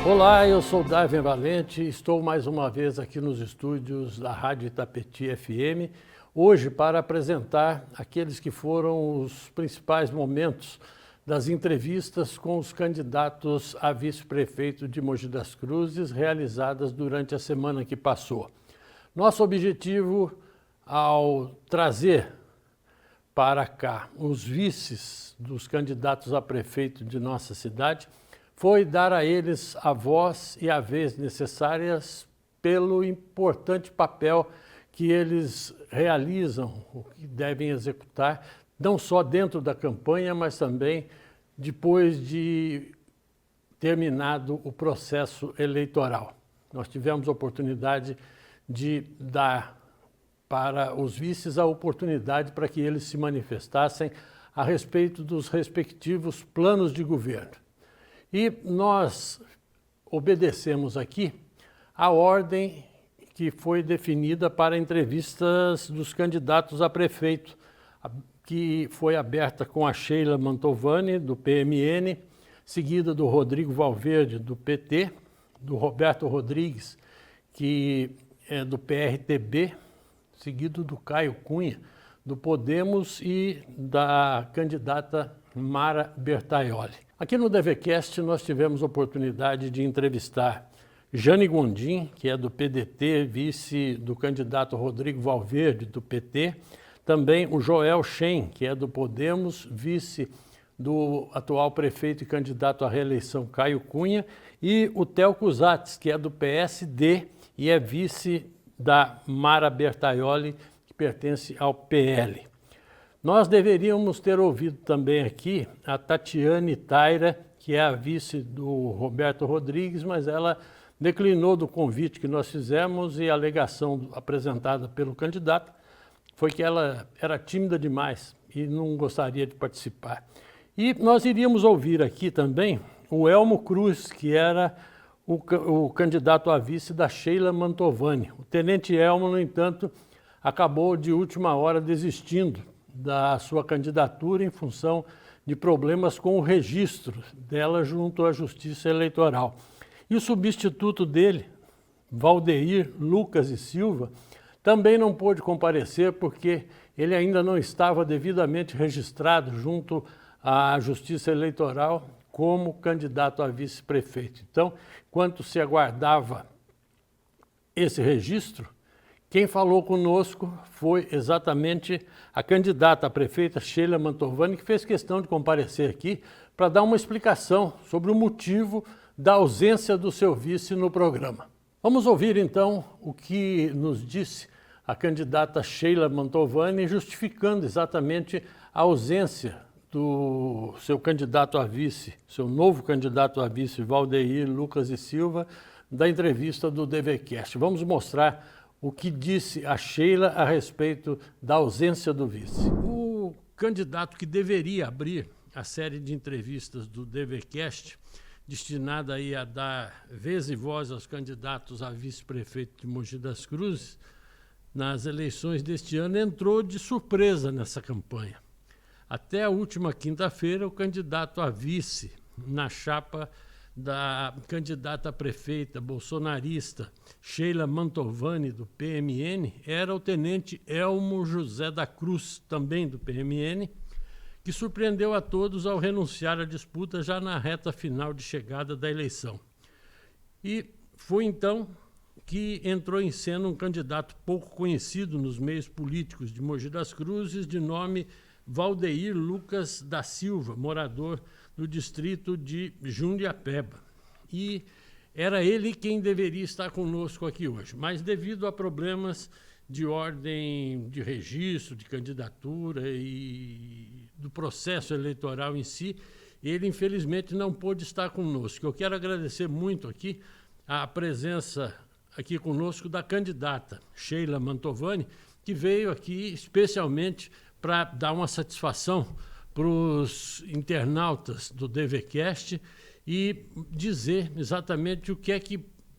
Olá, eu sou Darwin Valente e estou mais uma vez aqui nos estúdios da Rádio Itapetí FM, hoje para apresentar aqueles que foram os principais momentos das entrevistas com os candidatos a vice-prefeito de Mogi das Cruzes realizadas durante a semana que passou. Nosso objetivo ao trazer para cá os vices dos candidatos a prefeito de nossa cidade foi dar a eles a voz e a vez necessárias pelo importante papel que eles realizam, o que devem executar, não só dentro da campanha, mas também depois de terminado o processo eleitoral. Nós tivemos a oportunidade de dar para os vices a oportunidade para que eles se manifestassem a respeito dos respectivos planos de governo. E nós obedecemos aqui a ordem que foi definida para entrevistas dos candidatos a prefeito, que foi aberta com a Sheila Mantovani, do PMN, seguida do Rodrigo Valverde, do PT, do Roberto Rodrigues, que é do PRTB, seguido do Caio Cunha, do Podemos, e da candidata Mara Bertaioli. Aqui no DVCast nós tivemos a oportunidade de entrevistar Jane Gondim, que é do PDT, vice do candidato Rodrigo Valverde, do PT, também o Joel Shen, que é do Podemos, vice do atual prefeito e candidato à reeleição Caio Cunha, e o Theo Cusatz, que é do PSD e é vice da Mara Bertaioli, que pertence ao PL. Nós deveríamos ter ouvido também aqui a Tatiane Taira, que é a vice do Roberto Rodrigues, mas ela declinou do convite que nós fizemos, e a alegação apresentada pelo candidato foi que ela era tímida demais e não gostaria de participar. E nós iríamos ouvir aqui também o Elmo Cruz, que era o candidato a vice da Sheila Mantovani. O tenente Elmo, no entanto, acabou de última hora desistindo da sua candidatura em função de problemas com o registro dela junto à Justiça Eleitoral. E o substituto dele, Valdeir Lucas e Silva, também não pôde comparecer porque ele ainda não estava devidamente registrado junto à Justiça Eleitoral como candidato a vice-prefeito. Então, enquanto se aguardava esse registro, quem falou conosco foi exatamente a candidata a prefeita Sheila Mantovani, que fez questão de comparecer aqui para dar uma explicação sobre o motivo da ausência do seu vice no programa. Vamos ouvir então o que nos disse a candidata Sheila Mantovani, justificando exatamente a ausência do seu candidato a vice, seu novo candidato a vice, Valdeir Lucas e Silva, da entrevista do DVCast. Vamos mostrar o que disse a Sheila a respeito da ausência do vice. O candidato que deveria abrir a série de entrevistas do DVCast, destinada aí a dar vez e voz aos candidatos a vice-prefeito de Mogi das Cruzes, nas eleições deste ano, entrou de surpresa nessa campanha. Até a última quinta-feira, o candidato a vice na chapa da candidata a prefeita bolsonarista Sheila Mantovani, do PMN, era o tenente Elmo José da Cruz, também do PMN, que surpreendeu a todos ao renunciar à disputa já na reta final de chegada da eleição. E foi então que entrou em cena um candidato pouco conhecido nos meios políticos de Mogi das Cruzes, de nome Valdeir Lucas da Silva, morador do distrito de Jundiapeba. E era ele quem deveria estar conosco aqui hoje, mas devido a problemas de ordem de registro, de candidatura e do processo eleitoral em si, ele infelizmente não pôde estar conosco. Eu quero agradecer muito aqui a presença aqui conosco da candidata Sheila Mantovani, que veio aqui especialmente para dar uma satisfação para os internautas do DVCast e dizer exatamente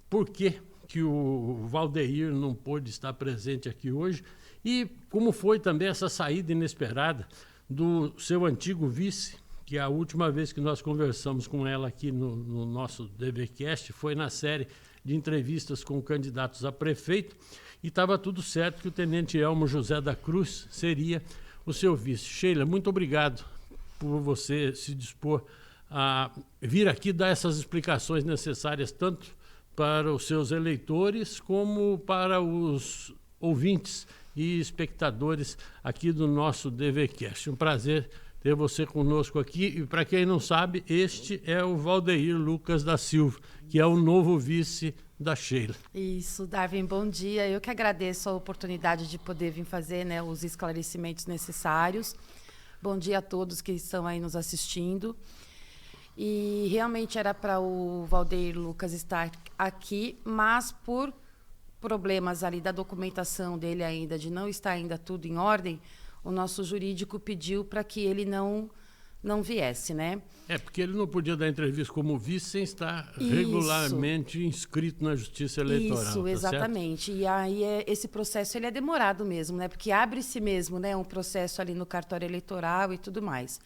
por que o Valdeir não pôde estar presente aqui hoje e como foi também essa saída inesperada do seu antigo vice, que a última vez que nós conversamos com ela aqui no nosso DVCast foi na série de entrevistas com candidatos a prefeito, e estava tudo certo que o tenente Elmo José da Cruz seria o seu vice. Sheila, muito obrigado por você se dispor a vir aqui dar essas explicações necessárias, tanto para os seus eleitores como para os ouvintes e espectadores aqui do nosso DVCast. Um prazer ter você conosco aqui. E para quem não sabe, este é o Valdeir Lucas da Silva, que é o novo vice da Sheila. Isso, Darwin, bom dia. Eu que agradeço a oportunidade de poder vir fazer, né, os esclarecimentos necessários. Bom dia a todos que estão aí nos assistindo. E realmente era para o Valdeir Lucas estar aqui, mas por problemas ali da documentação dele ainda, de não estar ainda tudo em ordem, o nosso jurídico pediu para que ele não viesse, né? Porque ele não podia dar entrevista como vice sem estar regularmente inscrito na Justiça Eleitoral. Isso, exatamente. Certo? E aí esse processo ele é demorado mesmo, né? Porque abre-se mesmo, né, um processo ali no cartório eleitoral e tudo mais.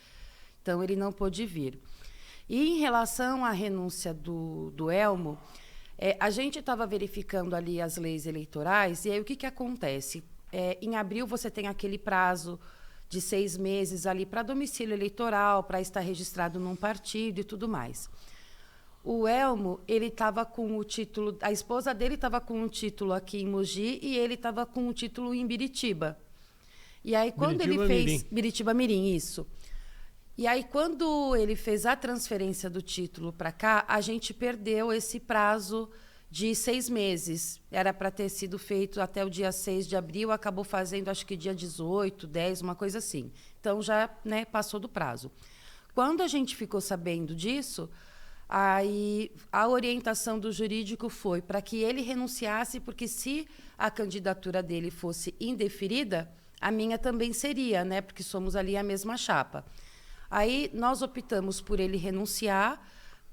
Então ele não pôde vir. E em relação à renúncia do Elmo, a gente estava verificando ali as leis eleitorais, e aí o que acontece? Em abril você tem aquele prazo de 6 meses ali para domicílio eleitoral, para estar registrado num partido e tudo mais. O Elmo, ele estava com o título, a esposa dele estava com um título aqui em Mogi e ele estava com um título em Biritiba. E aí quando ele fez Biritiba Mirim, isso. E aí quando ele fez a transferência do título para cá, a gente perdeu esse prazo de 6 meses. Era para ter sido feito até o dia 6 de abril, acabou fazendo, acho que dia 18, 10, uma coisa assim. Então, já, né, passou do prazo. Quando a gente ficou sabendo disso, aí a orientação do jurídico foi para que ele renunciasse, porque se a candidatura dele fosse indeferida, a minha também seria, né, porque somos ali a mesma chapa. Aí nós optamos por ele renunciar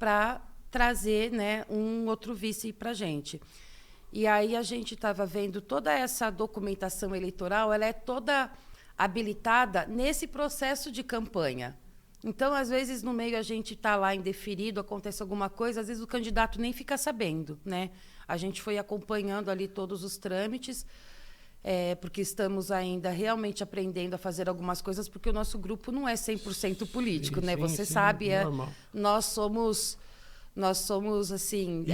para trazer, né, um outro vice para a gente. E aí a gente estava vendo toda essa documentação eleitoral, ela é toda habilitada nesse processo de campanha. Então, às vezes, no meio a gente está lá indeferido, acontece alguma coisa, às vezes o candidato nem fica sabendo, né? A gente foi acompanhando ali todos os trâmites, porque estamos ainda realmente aprendendo a fazer algumas coisas, porque o nosso grupo não é 100% político, né? Você sabe, nós somos, assim,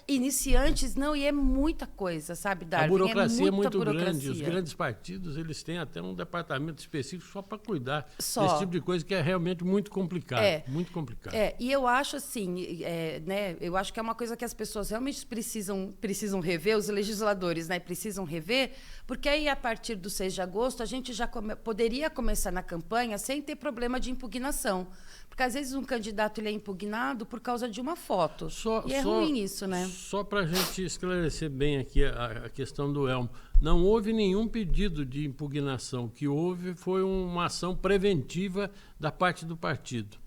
iniciantes, não, e é muita coisa, sabe, Darwin? A burocracia é muito grande. Os grandes partidos, eles têm até um departamento específico só para cuidar desse tipo de coisa, que é realmente muito complicado. Muito complicado. E eu acho assim, né, eu acho que é uma coisa que as pessoas realmente precisam rever, os legisladores, né, precisam rever, porque aí, a partir do 6 de agosto, a gente já poderia começar na campanha sem ter problema de impugnação. Porque, às vezes, um candidato ele é impugnado por causa de uma foto. E é ruim isso, né? Só para a gente esclarecer bem aqui a questão do Elmo. Não houve nenhum pedido de impugnação. O que houve foi uma ação preventiva da parte do partido.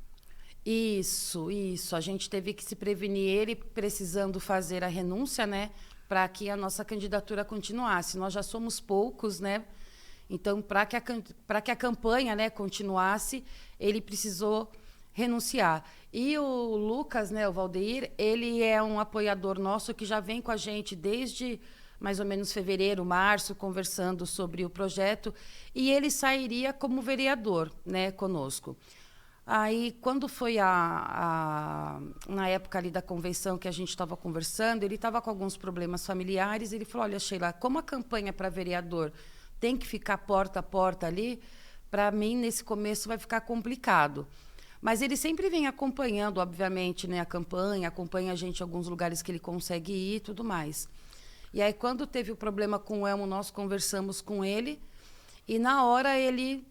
Isso. A gente teve que se prevenir, ele precisando fazer a renúncia, né? Para que a nossa candidatura continuasse. Nós já somos poucos, né? Então, para que a campanha, né, continuasse, ele precisou renunciar. E o Lucas, né, o Valdeir, ele é um apoiador nosso que já vem com a gente desde mais ou menos fevereiro, março, conversando sobre o projeto, e ele sairia como vereador, né, conosco. Aí, quando foi na época ali da convenção que a gente estava conversando, ele estava com alguns problemas familiares, ele falou, olha, Sheila, como a campanha para vereador tem que ficar porta a porta ali, para mim, nesse começo, vai ficar complicado. Mas ele sempre vem acompanhando, obviamente, né, a campanha, acompanha a gente em alguns lugares que ele consegue ir e tudo mais. E aí, quando teve o problema com o Elmo, nós conversamos com ele e, na hora, ele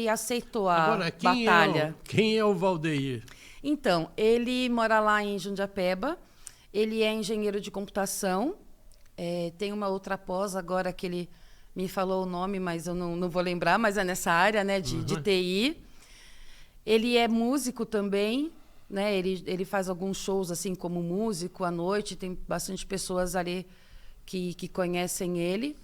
aceitou a batalha. Quem é o Valdeir? Então, ele mora lá em Jundiapeba, ele é engenheiro de computação, tem uma outra pós agora que ele me falou o nome, mas eu não vou lembrar, mas é nessa área, né, de TI. Ele é músico também, né? Ele faz alguns shows assim como músico à noite, tem bastante pessoas ali que conhecem ele.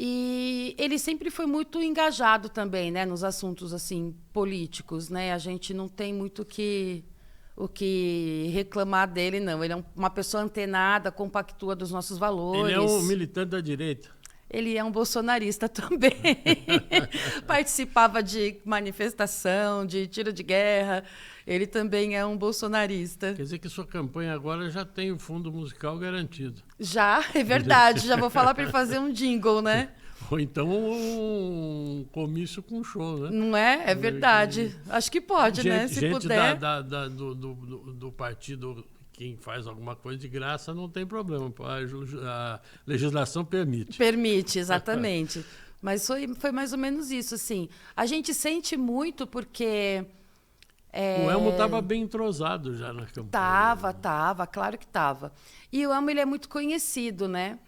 E ele sempre foi muito engajado também, né, nos assuntos assim políticos, né? A gente não tem muito o que reclamar dele, não. Ele é uma pessoa antenada, compactua dos nossos valores. Ele é um militante da direita. Ele é um bolsonarista também. Participava de manifestação, de tiro de guerra. Ele também é um bolsonarista. Quer dizer que sua campanha agora já tem o fundo musical garantido. Já, é verdade. Já vou falar para ele fazer um jingle, né? Ou então um comício com show, né? Não é? É verdade. Acho que pode, gente, né? Se gente puder. do partido, quem faz alguma coisa de graça, não tem problema. A legislação permite. Permite, exatamente. Mas foi mais ou menos isso, assim. A gente sente muito porque... O Elmo estava bem entrosado já na campanha. Tava, claro que tava. E o Elmo, ele é muito conhecido, né?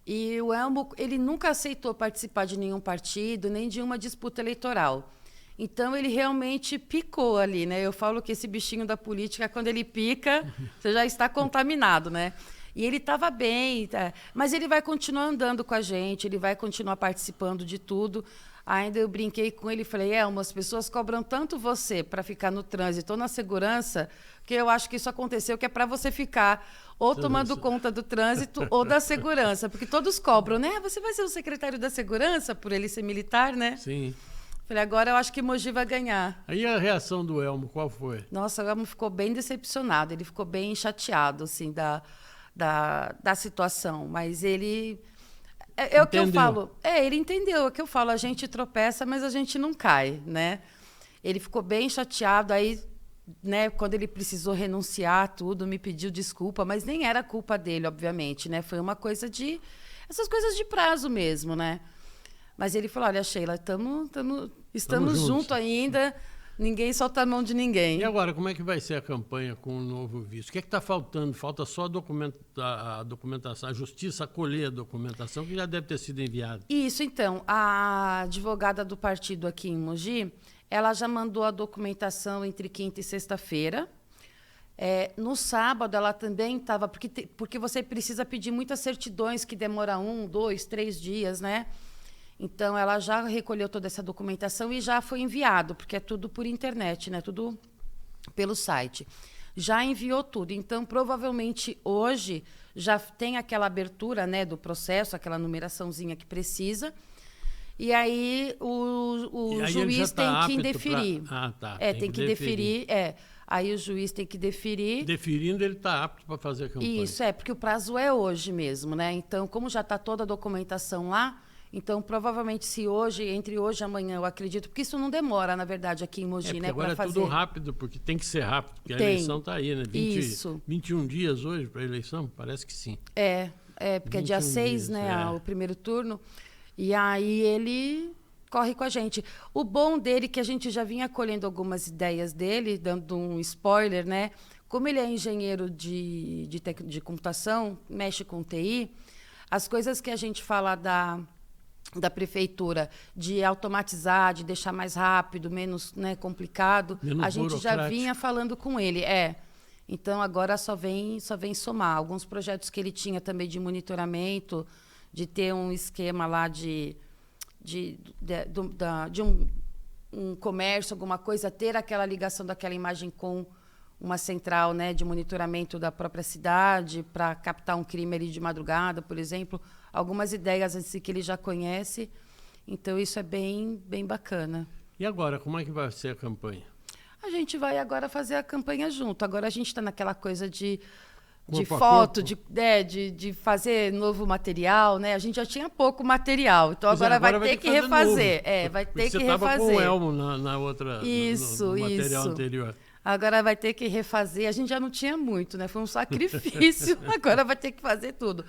E o Elmo, ele nunca aceitou participar de nenhum partido, nem de uma disputa eleitoral. Então, ele realmente picou ali, né? Eu falo que esse bichinho da política, quando ele pica, você já está contaminado, né? E ele estava bem, mas ele vai continuar andando com a gente, ele vai continuar participando de tudo. Ainda eu brinquei com ele e falei, Elmo, as pessoas cobram tanto você para ficar no trânsito ou na segurança, que eu acho que isso aconteceu, que é para você ficar ou tomando conta do trânsito ou da segurança, porque todos cobram, né? Você vai ser o secretário da segurança, por ele ser militar, né? Sim. Falei, agora eu acho que Mogi vai ganhar. Aí a reação do Elmo, qual foi? Nossa, o Elmo ficou bem decepcionado, ele ficou bem chateado, assim, da situação, mas ele... É o que eu falo. Ele entendeu. É o que eu falo. A gente tropeça, mas a gente não cai, né? Ele ficou bem chateado. Aí, né, quando ele precisou renunciar tudo, me pediu desculpa, mas nem era culpa dele, obviamente, né? Foi uma coisa de... Essas coisas de prazo mesmo, né? Mas ele falou, olha, Sheila, estamos juntos ainda... Ninguém solta a mão de ninguém. E agora, como é que vai ser a campanha com o novo vice? O que é que está faltando? Falta só a documentação, a justiça acolher a documentação que já deve ter sido enviada. Isso, então. A advogada do partido aqui em Mogi, ela já mandou a documentação entre quinta e sexta-feira. No sábado, ela também estava... Porque você precisa pedir muitas certidões que demora 1, 2, 3 dias, né? Então, ela já recolheu toda essa documentação e já foi enviado, porque é tudo por internet, né? Tudo pelo site. Já enviou tudo. Então, provavelmente, hoje, já tem aquela abertura, né, do processo, aquela numeraçãozinha que precisa. E aí, o juiz tem que deferir. Tem que deferir. Aí, o juiz tem que deferir. Deferindo, ele está apto para fazer a campanha. Isso, porque o prazo é hoje mesmo, né? Então, como já está toda a documentação lá... Então, provavelmente, entre hoje e amanhã, eu acredito, porque isso não demora, na verdade, aqui em Mogi, né? Agora é tudo rápido, porque tem que ser rápido, porque a eleição está aí, né? 21 dias hoje para a eleição? Parece que sim. Porque é dia 6, né? O primeiro turno. E aí ele corre com a gente. O bom dele é que a gente já vinha colhendo algumas ideias dele, dando um spoiler, né? Como ele é engenheiro de computação, mexe com TI, as coisas que a gente fala da prefeitura de automatizar, de deixar mais rápido, menos, né, complicado, a gente já vinha falando com ele. Então, agora só vem somar. Alguns projetos que ele tinha também de monitoramento, de ter um esquema lá de um comércio, alguma coisa, ter aquela ligação daquela imagem com uma central, né, de monitoramento da própria cidade para captar um crime ali de madrugada, por exemplo. Algumas ideias assim, que ele já conhece. Então, isso é bem, bem bacana. E agora, como é que vai ser a campanha? A gente vai agora fazer a campanha junto. Agora a gente está naquela coisa de foto, de fazer novo material, né? A gente já tinha pouco material, então agora vai ter que refazer. Vai ter que refazer. Você estava com o Elmo na outra, no material anterior. Agora vai ter que refazer. A gente já não tinha muito, né? Foi um sacrifício. Agora vai ter que fazer tudo.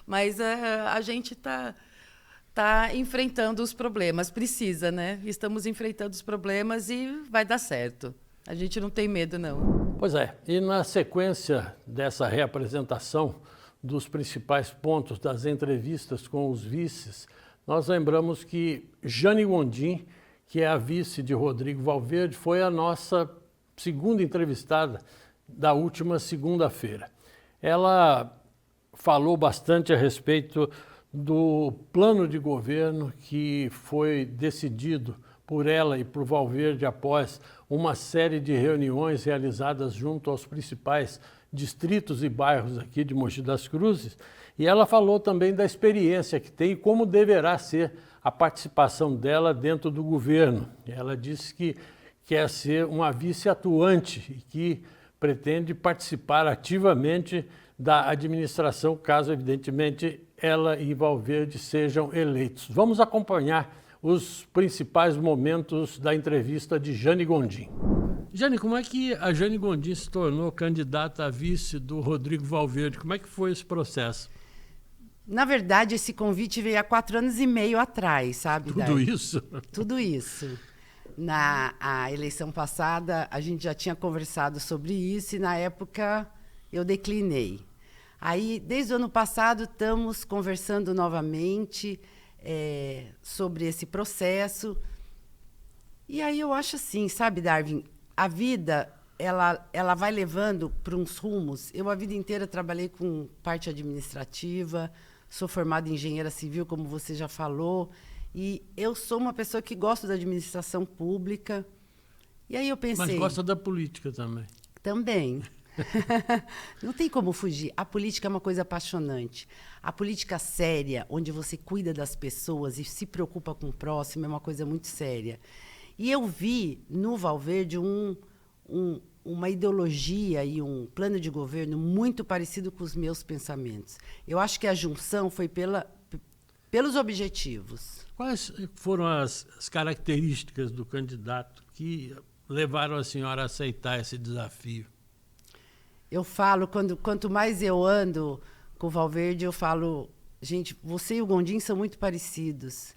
Mas a gente está enfrentando os problemas. Precisa, né? Estamos enfrentando os problemas e vai dar certo. A gente não tem medo, não. Pois é. E na sequência dessa reapresentação dos principais pontos das entrevistas com os vices, nós lembramos que Jane Gondim, que é a vice de Rodrigo Valverde, foi a nossa segunda entrevistada da última segunda-feira. Ela falou bastante a respeito do plano de governo que foi decidido por ela e por Valverde após uma série de reuniões realizadas junto aos principais distritos e bairros aqui de Mogi das Cruzes. E ela falou também da experiência que tem e como deverá ser a participação dela dentro do governo. Ela disse que quer ser uma vice atuante e que pretende participar ativamente da administração, caso, evidentemente, ela e Valverde sejam eleitos. Vamos acompanhar os principais momentos da entrevista de Jane Gondim. Jane, como é que a Jane Gondim se tornou candidata a vice do Rodrigo Valverde? Como é que foi esse processo? Na verdade, esse convite veio há 4 anos e meio atrás, sabe? Tudo isso? Tudo isso. Na eleição passada, a gente já tinha conversado sobre isso e, na época, eu declinei. Aí, desde o ano passado, estamos conversando novamente sobre esse processo. E aí eu acho assim, sabe, Darwin? A vida, ela vai levando para uns rumos. Eu, a vida inteira, trabalhei com parte administrativa, sou formada em engenheira civil, como você já falou, e eu sou uma pessoa que gosta da administração pública. E aí eu pensei... Mas gosta da política também. Também. Não tem como fugir. A política é uma coisa apaixonante. A política séria, onde você cuida das pessoas e se preocupa com o próximo, é uma coisa muito séria. E eu vi no Valverde uma ideologia e um plano de governo muito parecido com os meus pensamentos. Eu acho que a junção foi pelos objetivos. Quais foram as características do candidato que levaram a senhora a aceitar esse desafio? Eu falo, quanto mais eu ando com o Valverde, eu falo, gente, você e o Gondim são muito parecidos.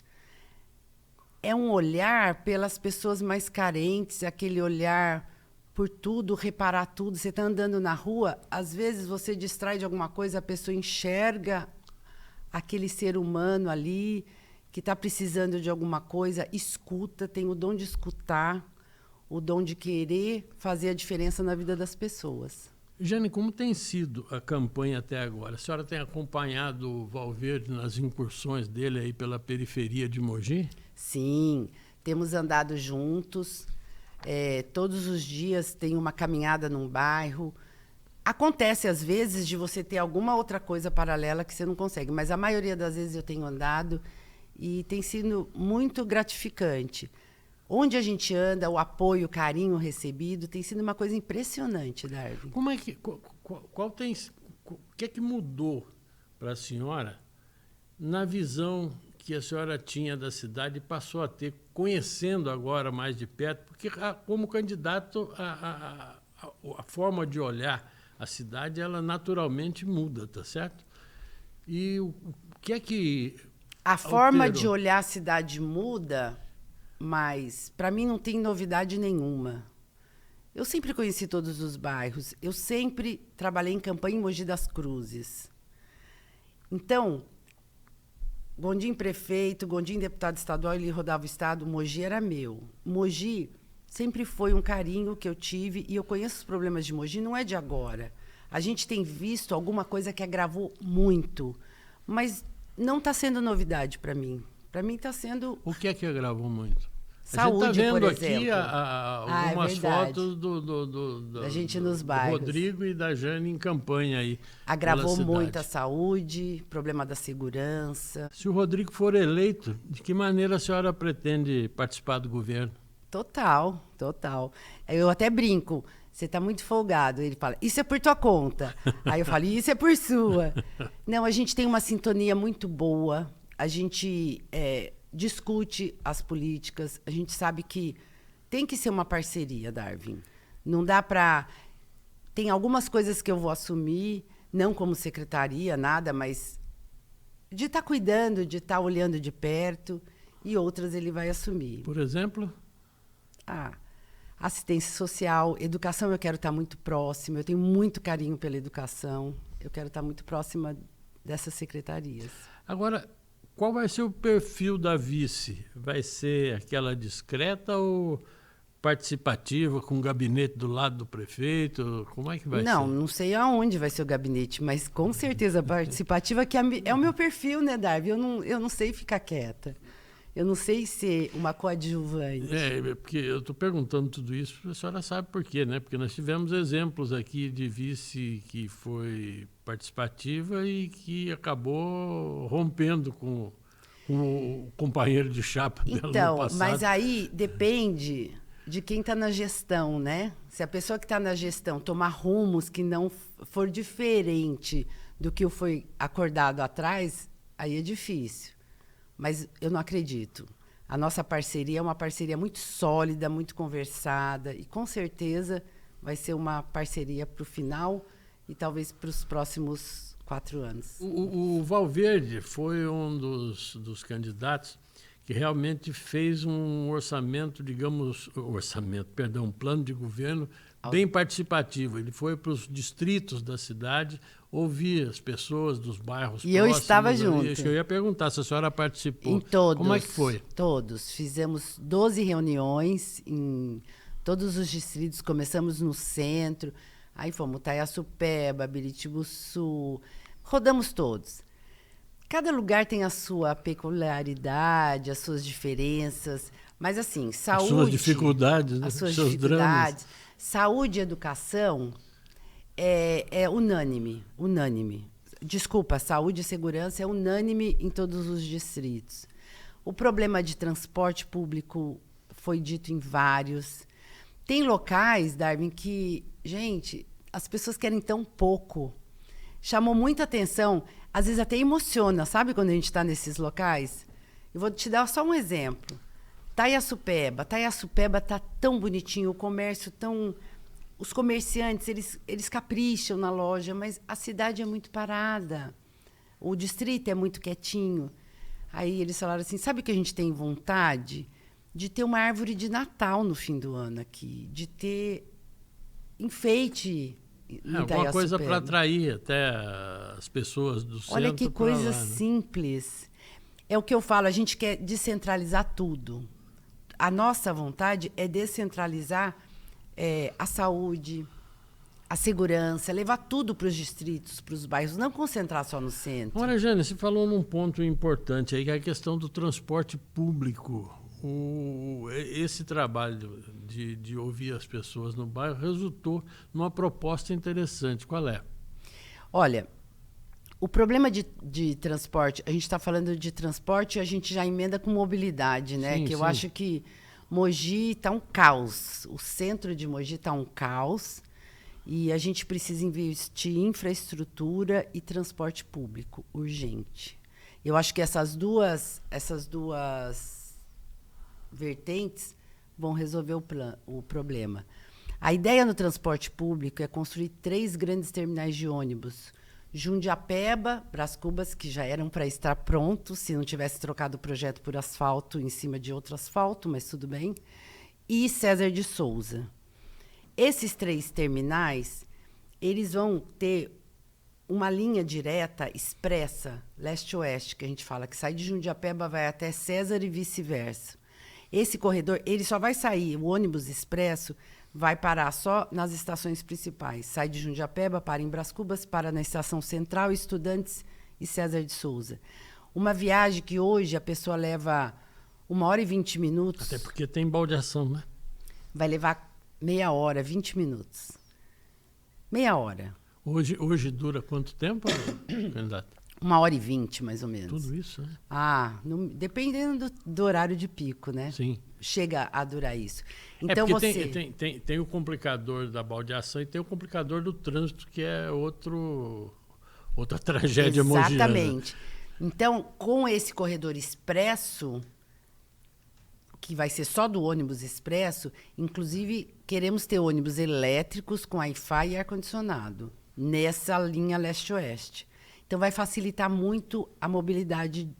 É um olhar pelas pessoas mais carentes, aquele olhar por tudo, reparar tudo. Você está andando na rua, às vezes você distrai de alguma coisa, a pessoa enxerga aquele ser humano ali que está precisando de alguma coisa, escuta, tem o dom de escutar, o dom de querer fazer a diferença na vida das pessoas. Jane, como tem sido a campanha até agora? A senhora tem acompanhado o Valverde nas incursões dele aí pela periferia de Mogi? Sim, temos andado juntos. Todos os dias tem uma caminhada num bairro. Acontece, às vezes, de você ter alguma outra coisa paralela que você não consegue, mas a maioria das vezes eu tenho andado e tem sido muito gratificante. Onde a gente anda, o apoio, o carinho recebido, tem sido uma coisa impressionante, Darwin. Como é que, o que é que mudou para a senhora na visão que a senhora tinha da cidade e passou a ter, conhecendo agora mais de perto? Porque, como candidato, a forma de olhar a cidade, ela naturalmente muda, tá certo? E o que é que a forma de olhar a cidade muda... Mas, para mim, não tem novidade nenhuma. Eu sempre conheci todos os bairros. Eu sempre trabalhei em campanha em Mogi das Cruzes. Então, Gondim prefeito, Gondim deputado estadual, ele rodava o estado, Mogi era meu. Mogi sempre foi um carinho que eu tive e eu conheço os problemas de Mogi, não é de agora. A gente tem visto alguma coisa que agravou muito, mas não está sendo novidade para mim. Para mim está sendo... O que é que agravou muito? Saúde, a gente está vendo por aqui exemplo. algumas fotos da gente nos bairros. Do Rodrigo e da Jane em campanha aí. Agravou muito a saúde, problema da segurança. Se o Rodrigo for eleito, de que maneira a senhora pretende participar do governo? Total, total. Eu até brinco, você está muito folgado. Ele fala, isso é por tua conta. Aí eu falo, isso é por sua. Não, a gente tem uma sintonia muito boa. A gente discute as políticas. A gente sabe que tem que ser uma parceria, Darwin. Não dá para... Tem algumas coisas que eu vou assumir, não como secretaria, nada, mas de estar cuidando, de estar olhando de perto, e outras ele vai assumir. Por exemplo? Assistência social, educação, eu quero estar muito próxima. Eu tenho muito carinho pela educação. Eu quero estar muito próxima dessas secretarias. Agora, qual vai ser o perfil da vice? Vai ser aquela discreta ou participativa, com o gabinete do lado do prefeito? Como é que vai ser? Não sei aonde vai ser o gabinete, mas com certeza participativa, que é o meu perfil, né, Darby? Eu não sei ficar quieta. Eu não sei ser uma coadjuvante. Porque eu estou perguntando tudo isso, a senhora sabe por quê, né? Porque nós tivemos exemplos aqui de vice que foi participativa e que acabou rompendo com o companheiro de chapa dela no passado. Mas aí depende de quem está na gestão, né? Se a pessoa que está na gestão tomar rumos que não for diferente do que foi acordado atrás, aí é difícil. Mas eu não acredito. A nossa parceria é uma parceria muito sólida, muito conversada, e com certeza vai ser uma parceria para o final e talvez para os próximos 4 anos. O Valverde foi um dos candidatos que realmente fez um um plano de governo bem participativo. Ele foi para os distritos da cidade, ouvir as pessoas dos bairros próximos. E eu estava junto. Eu ia perguntar se a senhora participou. Em todos. Como é que foi? Todos. Fizemos 12 reuniões em todos os distritos. Começamos no centro, aí fomos Taiaçupeba, Biritibuçu, rodamos todos. Cada lugar tem a sua peculiaridade, as suas diferenças, mas assim, saúde... As suas dificuldades, né? As suas seus dificuldades. dramas. Saúde e educação é unânime. Desculpa, saúde e segurança é unânime em todos os distritos. O problema de transporte público foi dito em vários. Tem locais, Darwin, que, gente, as pessoas querem tão pouco. Chamou muita atenção, às vezes até emociona, sabe, quando a gente está nesses locais? Eu vou te dar só um exemplo. Taiaçupeba está tão bonitinho, o comércio tão... Os comerciantes, eles capricham na loja, mas a cidade é muito parada. O distrito é muito quietinho. Aí eles falaram assim, sabe o que a gente tem vontade? De ter uma árvore de Natal no fim do ano aqui, de ter enfeite em Taiaçupeba. Alguma coisa para atrair até as pessoas do centro. Olha que coisa lá, né? simples. É o que eu falo, a gente quer descentralizar tudo. A nossa vontade é descentralizar a saúde, a segurança, levar tudo para os distritos, para os bairros, não concentrar só no centro. Olha, Jane, você falou num ponto importante aí, que é a questão do transporte público. Esse trabalho de ouvir as pessoas no bairro resultou numa proposta interessante. Qual é? Olha, o problema de transporte, a gente está falando de transporte e a gente já emenda com mobilidade, né? Sim, que eu sim. acho que Mogi está um caos. O centro de Mogi está um caos. E a gente precisa investir em infraestrutura e transporte público, urgente. Eu acho que essas duas vertentes vão resolver o problema. A ideia no transporte público é construir 3 grandes terminais de ônibus. Jundiapeba, Brás Cubas, que já eram para estar prontos, se não tivesse trocado o projeto por asfalto em cima de outro asfalto, mas tudo bem. E César de Souza. Esses 3 terminais, eles vão ter uma linha direta, expressa, leste-oeste, que a gente fala, que sai de Jundiapeba, vai até César e vice-versa. Esse corredor, ele só vai sair, o ônibus expresso vai parar só nas estações principais. Sai de Jundiapeba, para em Brás Cubas, para na Estação Central, Estudantes e César de Souza. Uma viagem que hoje a pessoa leva 1h e 20 minutos. Até porque tem baldeação, né? Vai levar meia hora, 20 minutos. Meia hora. Hoje dura quanto tempo, candidato? 1h e 20, mais ou menos. Tudo isso, né? Dependendo do horário de pico, né? Sim. Chega a durar isso. Então porque tem o complicador da baldeação e tem o complicador do trânsito, que é outra tragédia mogiana. Exatamente. Então, com esse corredor expresso, que vai ser só do ônibus expresso, inclusive queremos ter ônibus elétricos com Wi-Fi e ar-condicionado nessa linha leste-oeste. Então, vai facilitar muito a mobilidade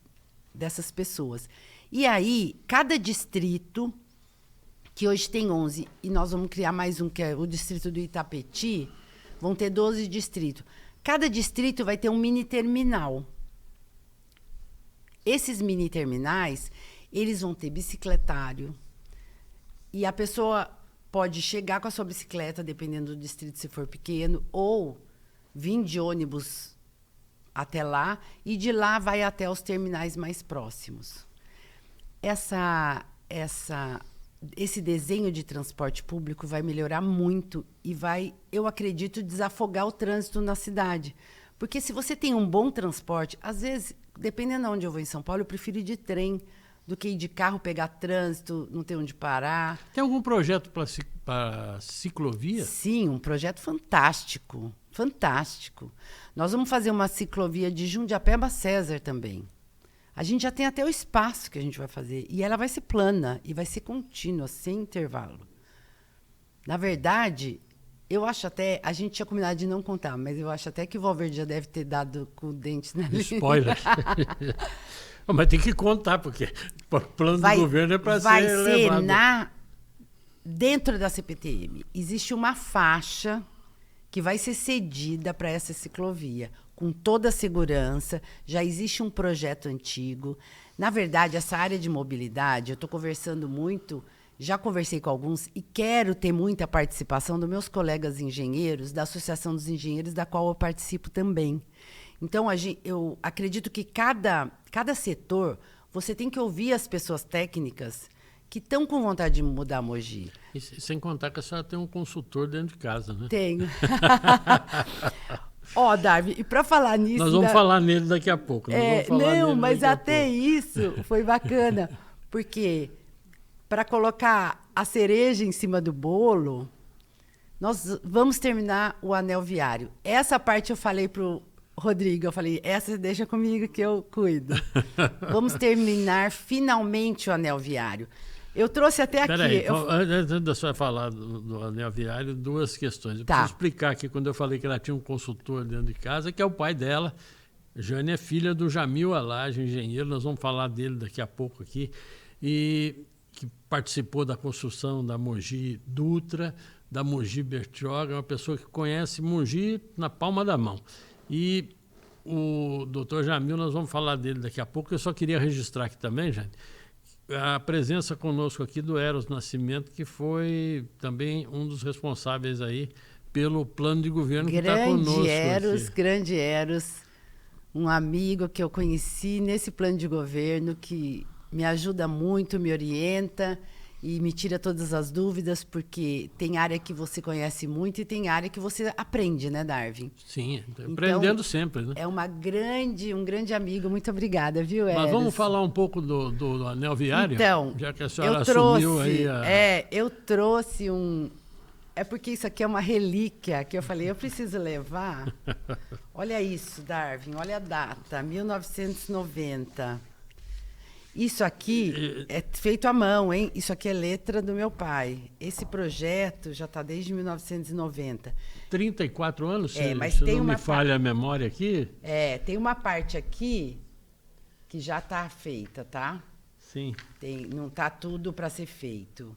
dessas pessoas. E aí, cada distrito, que hoje tem 11, e nós vamos criar mais um, que é o distrito do Itapetí, vão ter 12 distritos. Cada distrito vai ter um mini terminal. Esses mini terminais, eles vão ter bicicletário, E a pessoa pode chegar com a sua bicicleta, dependendo do distrito, se for pequeno, ou vir de ônibus até lá, e de lá vai até os terminais mais próximos. Esse desenho de transporte público vai melhorar muito e vai, eu acredito, desafogar o trânsito na cidade. Porque se você tem um bom transporte, às vezes, dependendo de onde eu vou em São Paulo, eu prefiro ir de trem do que ir de carro, pegar trânsito, não ter onde parar. Tem algum projeto para ciclovia? Sim, um projeto fantástico, fantástico. Nós vamos fazer uma ciclovia de Jundiapeba a César também. A gente já tem até o espaço que a gente vai fazer. E ela vai ser plana e vai ser contínua, sem intervalo. Na verdade, eu acho até... A gente tinha combinado de não contar, mas eu acho até que o Valverde já deve ter dado com o dente na língua. Spoiler. Mas tem que contar, porque o plano do governo é para ser levado. Vai ser dentro da CPTM. Existe uma faixa que vai ser cedida para essa ciclovia, com toda a segurança. Já existe um projeto antigo. Na verdade, essa área de mobilidade, eu estou conversando muito, já conversei com alguns, e quero ter muita participação dos meus colegas engenheiros, da Associação dos Engenheiros, da qual eu participo também. Então, eu acredito que cada setor, você tem que ouvir as pessoas técnicas que estão com vontade de mudar a Mogi. E sem contar que a senhora tem um consultor dentro de casa, né? Tenho. Darby, e para falar nisso... Nós vamos falar nele daqui a pouco. Mas até isso foi bacana, porque para colocar a cereja em cima do bolo, nós vamos terminar o anel viário. Essa parte eu falei para o Rodrigo, eu falei, essa deixa comigo que eu cuido. Vamos terminar finalmente o anel viário. Eu trouxe até aqui... Peraí, antes da senhora falar do anel viário, duas questões. Eu preciso explicar aqui, quando eu falei que ela tinha um consultor dentro de casa, que é o pai dela. Jane é filha do Jamil Alage, engenheiro, nós vamos falar dele daqui a pouco aqui, e que participou da construção da Mogi Dutra, da Mogi Bertioga, uma pessoa que conhece Mogi na palma da mão. E o doutor Jamil, nós vamos falar dele daqui a pouco. Eu só queria registrar aqui também, Jane, a presença conosco aqui do Eros Nascimento, que foi também um dos responsáveis aí pelo plano de governo que está conosco. Grande Eros, um amigo que eu conheci nesse plano de governo, que me ajuda muito, me orienta e me tira todas as dúvidas, porque tem área que você conhece muito e tem área que você aprende, né, Darwin? Sim, aprendendo sempre, né? É um grande amigo. Muito obrigada, viu, Eros? Mas vamos falar um pouco do anel viário? Então, já que a senhora assumiu aí eu trouxe um... É porque isso aqui é uma relíquia que eu falei, eu preciso levar. Olha isso, Darwin, olha a data, 1990. Isso aqui é feito à mão, hein? Isso aqui é letra do meu pai. Esse projeto já está desde 1990. 34 anos? Mas se tem não uma me falha a memória aqui. Tem uma parte aqui que já está feita, tá? Sim. Não está tudo para ser feito.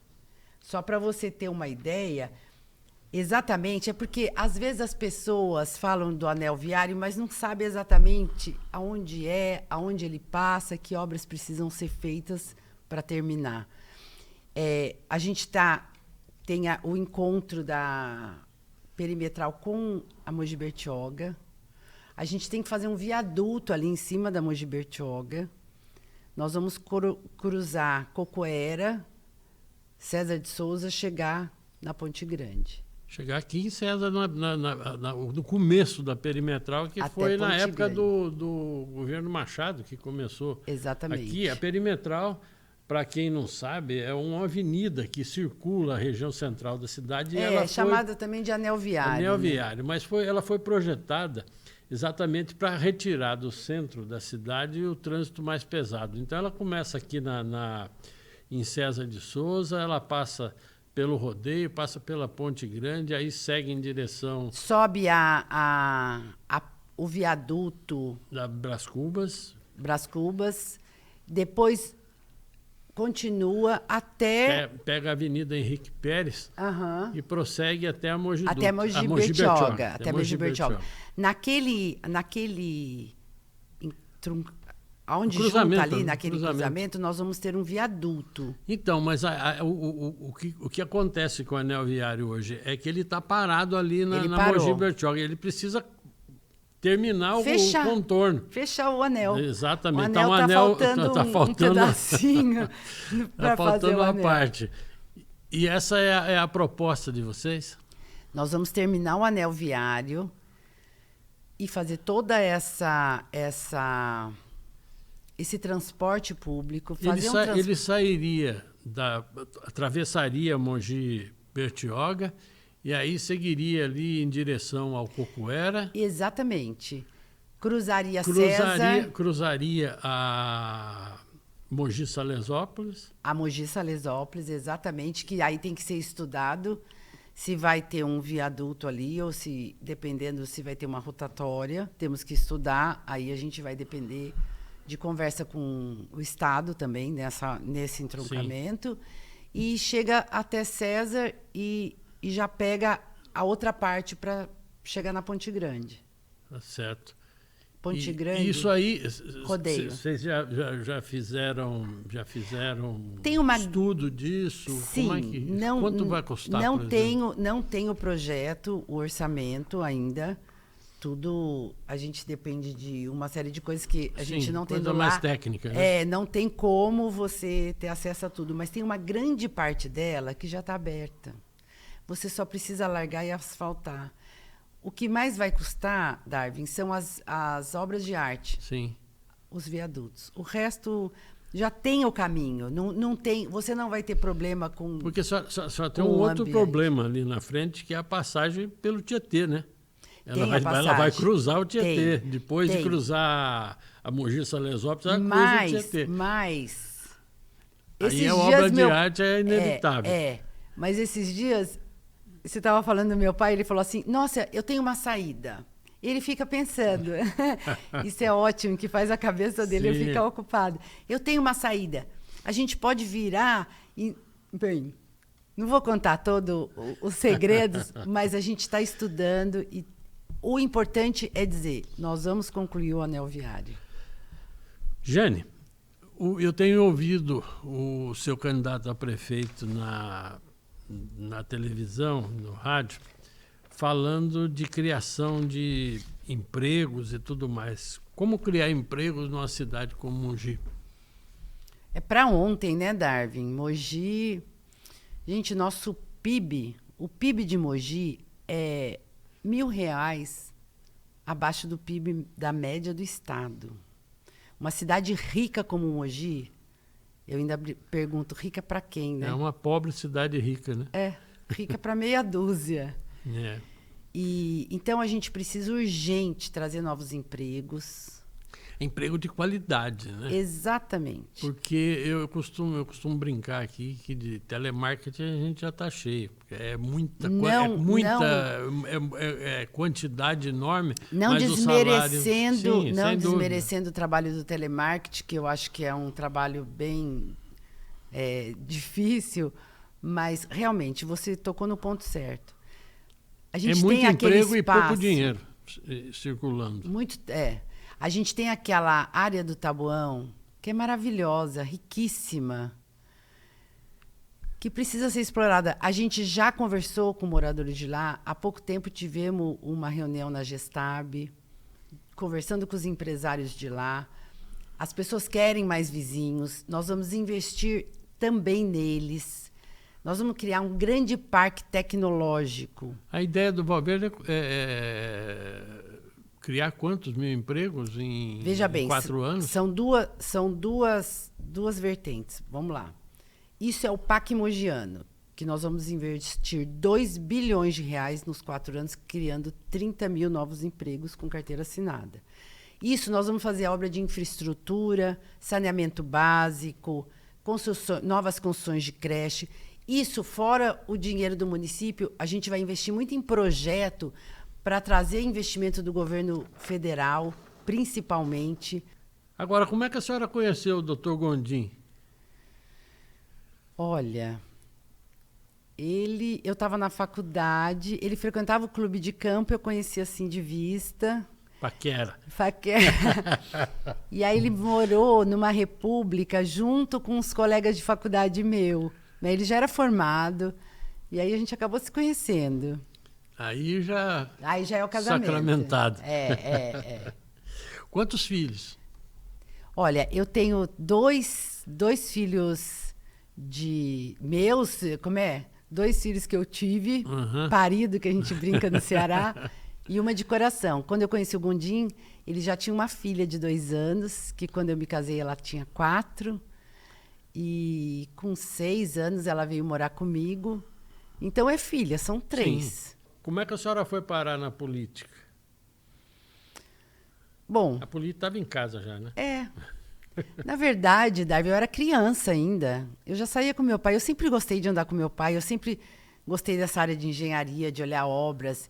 Só para você ter uma ideia, exatamente, é porque às vezes as pessoas falam do anel viário, mas não sabem exatamente aonde ele passa, que obras precisam ser feitas para terminar. A gente tem o encontro da perimetral com a Mogi Bertioga. A gente tem que fazer um viaduto ali em cima da Mogi Bertioga. Nós vamos cruzar Cocoera, César de Souza, chegar na Ponte Grande. Chegar aqui em César, no começo da perimetral, que até foi na época do governo Machado, que começou. Exatamente. Aqui, a perimetral, para quem não sabe, é uma avenida que circula a região central da cidade. Chamada também de anel viário. Anel viário, mas ela foi projetada exatamente para retirar do centro da cidade o trânsito mais pesado. Então, ela começa aqui em César de Souza, ela passa pelo rodeio, passa pela Ponte Grande, aí segue em direção... Sobe o viaduto... Da Brás Cubas. Depois continua até... Pega a Avenida Henrique Pérez e prossegue até a Mogi Dutra. Até Mogi Bertioga. Naquele Onde junta ali, naquele cruzamento, nós vamos ter um viaduto. Então, mas o que acontece com o anel viário hoje é que ele está parado ali na Mogi Bertioga. Ele precisa terminar o contorno. Fechar o anel. Exatamente. O anel está faltando um pedacinho para fazer o anel. Uma parte. E essa é a proposta de vocês? Nós vamos terminar o anel viário e fazer toda esse transporte público. Ele sairia, atravessaria Mogi Bertioga e aí seguiria ali em direção ao Cocuera. Exatamente. Cruzaria César. Cruzaria a Mogi Salesópolis. A Mogi Salesópolis, exatamente, que aí tem que ser estudado se vai ter um viaduto ali ou se, dependendo se vai ter uma rotatória, temos que estudar, aí a gente vai depender de conversa com o Estado também, nesse entroncamento. Sim. E chega até César e já pega a outra parte para chegar na Ponte Grande. Tá certo. Ponte Grande. Isso aí, rodeio. Vocês já fizeram tem estudo disso? Sim. Como é que, quanto vai custar? Não tenho o projeto, o orçamento ainda. Tudo, a gente depende de uma série de coisas que a gente não tem lá. Coisa mais técnica, né? Não tem como você ter acesso a tudo, mas tem uma grande parte dela que já está aberta. Você só precisa largar e asfaltar. O que mais vai custar, Darwin, são as obras de arte. Sim. Os viadutos. O resto já tem o caminho. Não tem, você não vai ter problema com. Porque só tem um outro problema ali na frente, que é a passagem pelo Tietê, né? Ela vai cruzar o Tietê. Depois de cruzar a Mogi Salesópolis, ela cruza o Tietê. Mas aí a obra de arte é inevitável. Mas esses dias, você estava falando do meu pai, ele falou assim, nossa, eu tenho uma saída. Ele fica pensando. Isso é ótimo, que faz a cabeça dele ficar ocupada. Eu tenho uma saída. A gente pode virar e... Bem, não vou contar todos os segredos, mas a gente está estudando e o importante é dizer, nós vamos concluir o anel viário. Jane, eu tenho ouvido o seu candidato a prefeito na televisão, no rádio, falando de criação de empregos e tudo mais. Como criar empregos numa cidade como Mogi? É para ontem, né, Darwin? Mogi... Gente, nosso PIB, o PIB de Mogi é R$1.000 abaixo do PIB da média do estado. Uma cidade rica como Mogi, eu ainda pergunto, rica para quem, né? É uma pobre cidade rica, né? Rica para meia dúzia. É. E então a gente precisa urgente trazer novos empregos. Emprego de qualidade, né? Exatamente. Porque eu costumo brincar aqui que de telemarketing a gente já está cheio. É muita quantidade enorme. Não desmerecendo, não desmerecendo o trabalho do telemarketing, que eu acho que é um trabalho bem difícil, mas realmente você tocou no ponto certo. A gente muito tem emprego espaço, e pouco dinheiro circulando. A gente tem aquela área do Taboão, que é maravilhosa, riquíssima, que precisa ser explorada. A gente já conversou com moradores de lá. Há pouco tempo tivemos uma reunião na Gestab, conversando com os empresários de lá. As pessoas querem mais vizinhos. Nós vamos investir também neles. Nós vamos criar um grande parque tecnológico. A ideia do Valverde é criar quantos mil empregos em 4 anos? São duas vertentes. Vamos lá. Isso é o PAC mogiano, que nós vamos investir R$2 bilhões nos 4 anos, criando 30 mil novos empregos com carteira assinada. Isso nós vamos fazer obra de infraestrutura, saneamento básico, novas construções de creche. Isso, fora o dinheiro do município, a gente vai investir muito em projeto para trazer investimento do governo federal, principalmente. Agora, como é que a senhora conheceu o Dr. Gondim? Olha, eu estava na faculdade, ele frequentava o clube de campo, eu conhecia assim de vista. Paquera. E aí ele morou numa república junto com uns colegas de faculdade meu. Ele já era formado, e aí a gente acabou se conhecendo. Aí já é o casamento. Sacramentado. É. Quantos filhos? Olha, eu tenho dois filhos meus, como é? 2 filhos que eu tive, parido, que a gente brinca no Ceará, e uma de coração. Quando eu conheci o Gondim, ele já tinha uma filha de 2 anos, que quando eu me casei ela tinha 4. E com 6 anos ela veio morar comigo. Então é filha, são 3. Sim. Como é que a senhora foi parar na política? Bom... A política estava em casa já, né? Na verdade, Darby, eu era criança ainda. Eu já saía com meu pai. Eu sempre gostei de andar com meu pai. Eu sempre gostei dessa área de engenharia, de olhar obras.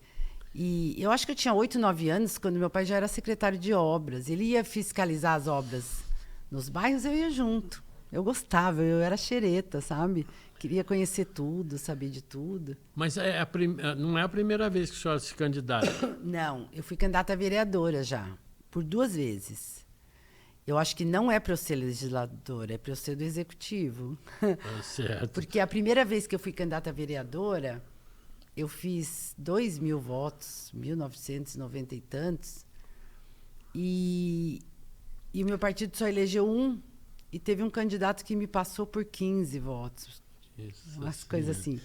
E eu acho que eu tinha 8, 9 anos quando meu pai já era secretário de obras. Ele ia fiscalizar as obras nos bairros, eu ia junto. Eu gostava, eu era xereta, sabe? Queria conhecer tudo, saber de tudo. Mas não é a primeira vez que a senhora se candidata? Não, eu fui candidata a vereadora já, por 2 vezes. Eu acho que não é para eu ser legisladora, é para eu ser do executivo. Certo. Porque a primeira vez que eu fui candidata a vereadora, eu fiz 2.000 votos, 1990 e tantos, e o meu partido só elegeu 1, e teve um candidato que me passou por 15 votos. Isso, umas coisas assim.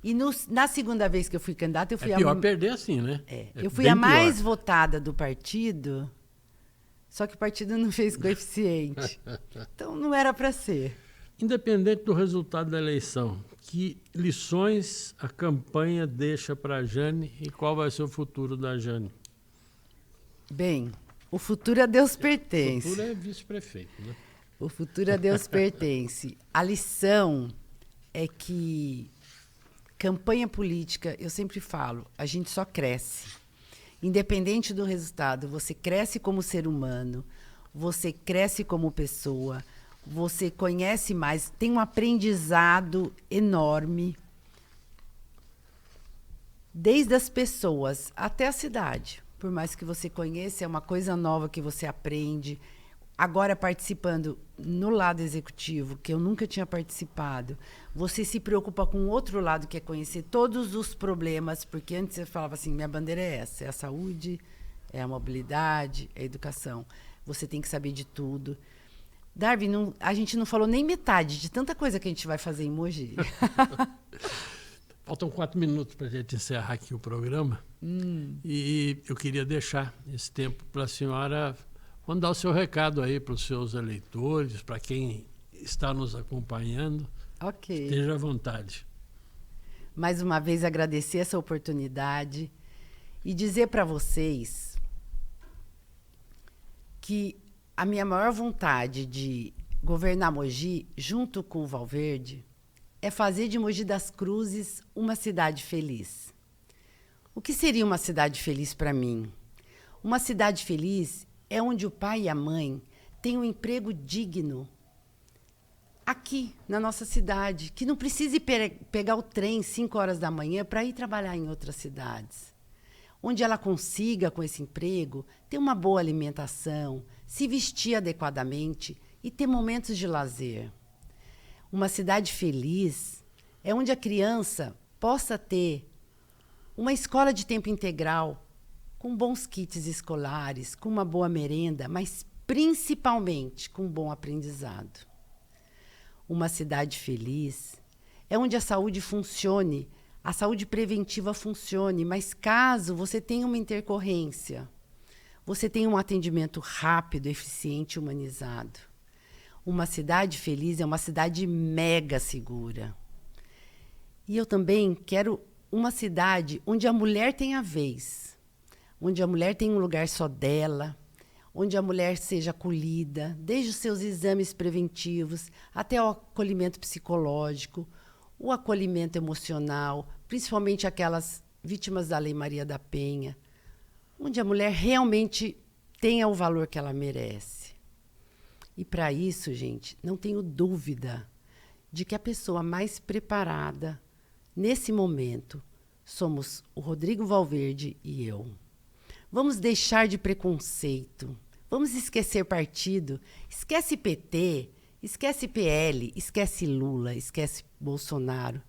E na segunda vez que eu fui candidata, eu fui pior perder assim, né? Eu fui a mais votada do partido, só que o partido não fez coeficiente. Então não era para ser. Independente do resultado da eleição, que lições a campanha deixa para a Jane e qual vai ser o futuro da Jane? Bem, o futuro a Deus pertence. O futuro é vice-prefeito, né? O futuro a Deus pertence. A lição é que campanha política, eu sempre falo, a gente só cresce. Independente do resultado, você cresce como ser humano, você cresce como pessoa, você conhece mais, tem um aprendizado enorme, desde as pessoas até a cidade. Por mais que você conheça, é uma coisa nova que você aprende. Agora, participando no lado executivo, que eu nunca tinha participado, você se preocupa com o outro lado, que é conhecer todos os problemas, porque antes você falava assim, minha bandeira é essa, é a saúde, é a mobilidade, é a educação. Você tem que saber de tudo. Darby, a gente não falou nem metade de tanta coisa que a gente vai fazer em Mogi. Faltam 4 minutos para a gente encerrar aqui o programa. E eu queria deixar esse tempo para a senhora mandar o seu recado aí para os seus eleitores, para quem está nos acompanhando. Ok. Esteja à vontade. Mais uma vez, agradecer essa oportunidade e dizer para vocês que a minha maior vontade de governar Mogi, junto com o Valverde, é fazer de Mogi das Cruzes uma cidade feliz. O que seria uma cidade feliz para mim? Uma cidade feliz é onde o pai e a mãe têm um emprego digno aqui, na nossa cidade, que não precise pegar o trem 5 horas da manhã para ir trabalhar em outras cidades. Onde ela consiga, com esse emprego, ter uma boa alimentação, se vestir adequadamente e ter momentos de lazer. Uma cidade feliz é onde a criança possa ter uma escola de tempo integral, com bons kits escolares, com uma boa merenda, mas principalmente com um bom aprendizado. Uma cidade feliz é onde a saúde funcione, a saúde preventiva funcione, mas caso você tenha uma intercorrência, você tenha um atendimento rápido, eficiente e humanizado. Uma cidade feliz é uma cidade mega segura. E eu também quero uma cidade onde a mulher tenha vez, onde a mulher tenha um lugar só dela, onde a mulher seja acolhida, desde os seus exames preventivos até o acolhimento psicológico, o acolhimento emocional, principalmente aquelas vítimas da Lei Maria da Penha, onde a mulher realmente tenha o valor que ela merece. E para isso, gente, não tenho dúvida de que a pessoa mais preparada nesse momento somos o Rodrigo Valverde e eu. Vamos deixar de preconceito. Vamos esquecer partido. Esquece PT, esquece PL, esquece Lula, esquece Bolsonaro.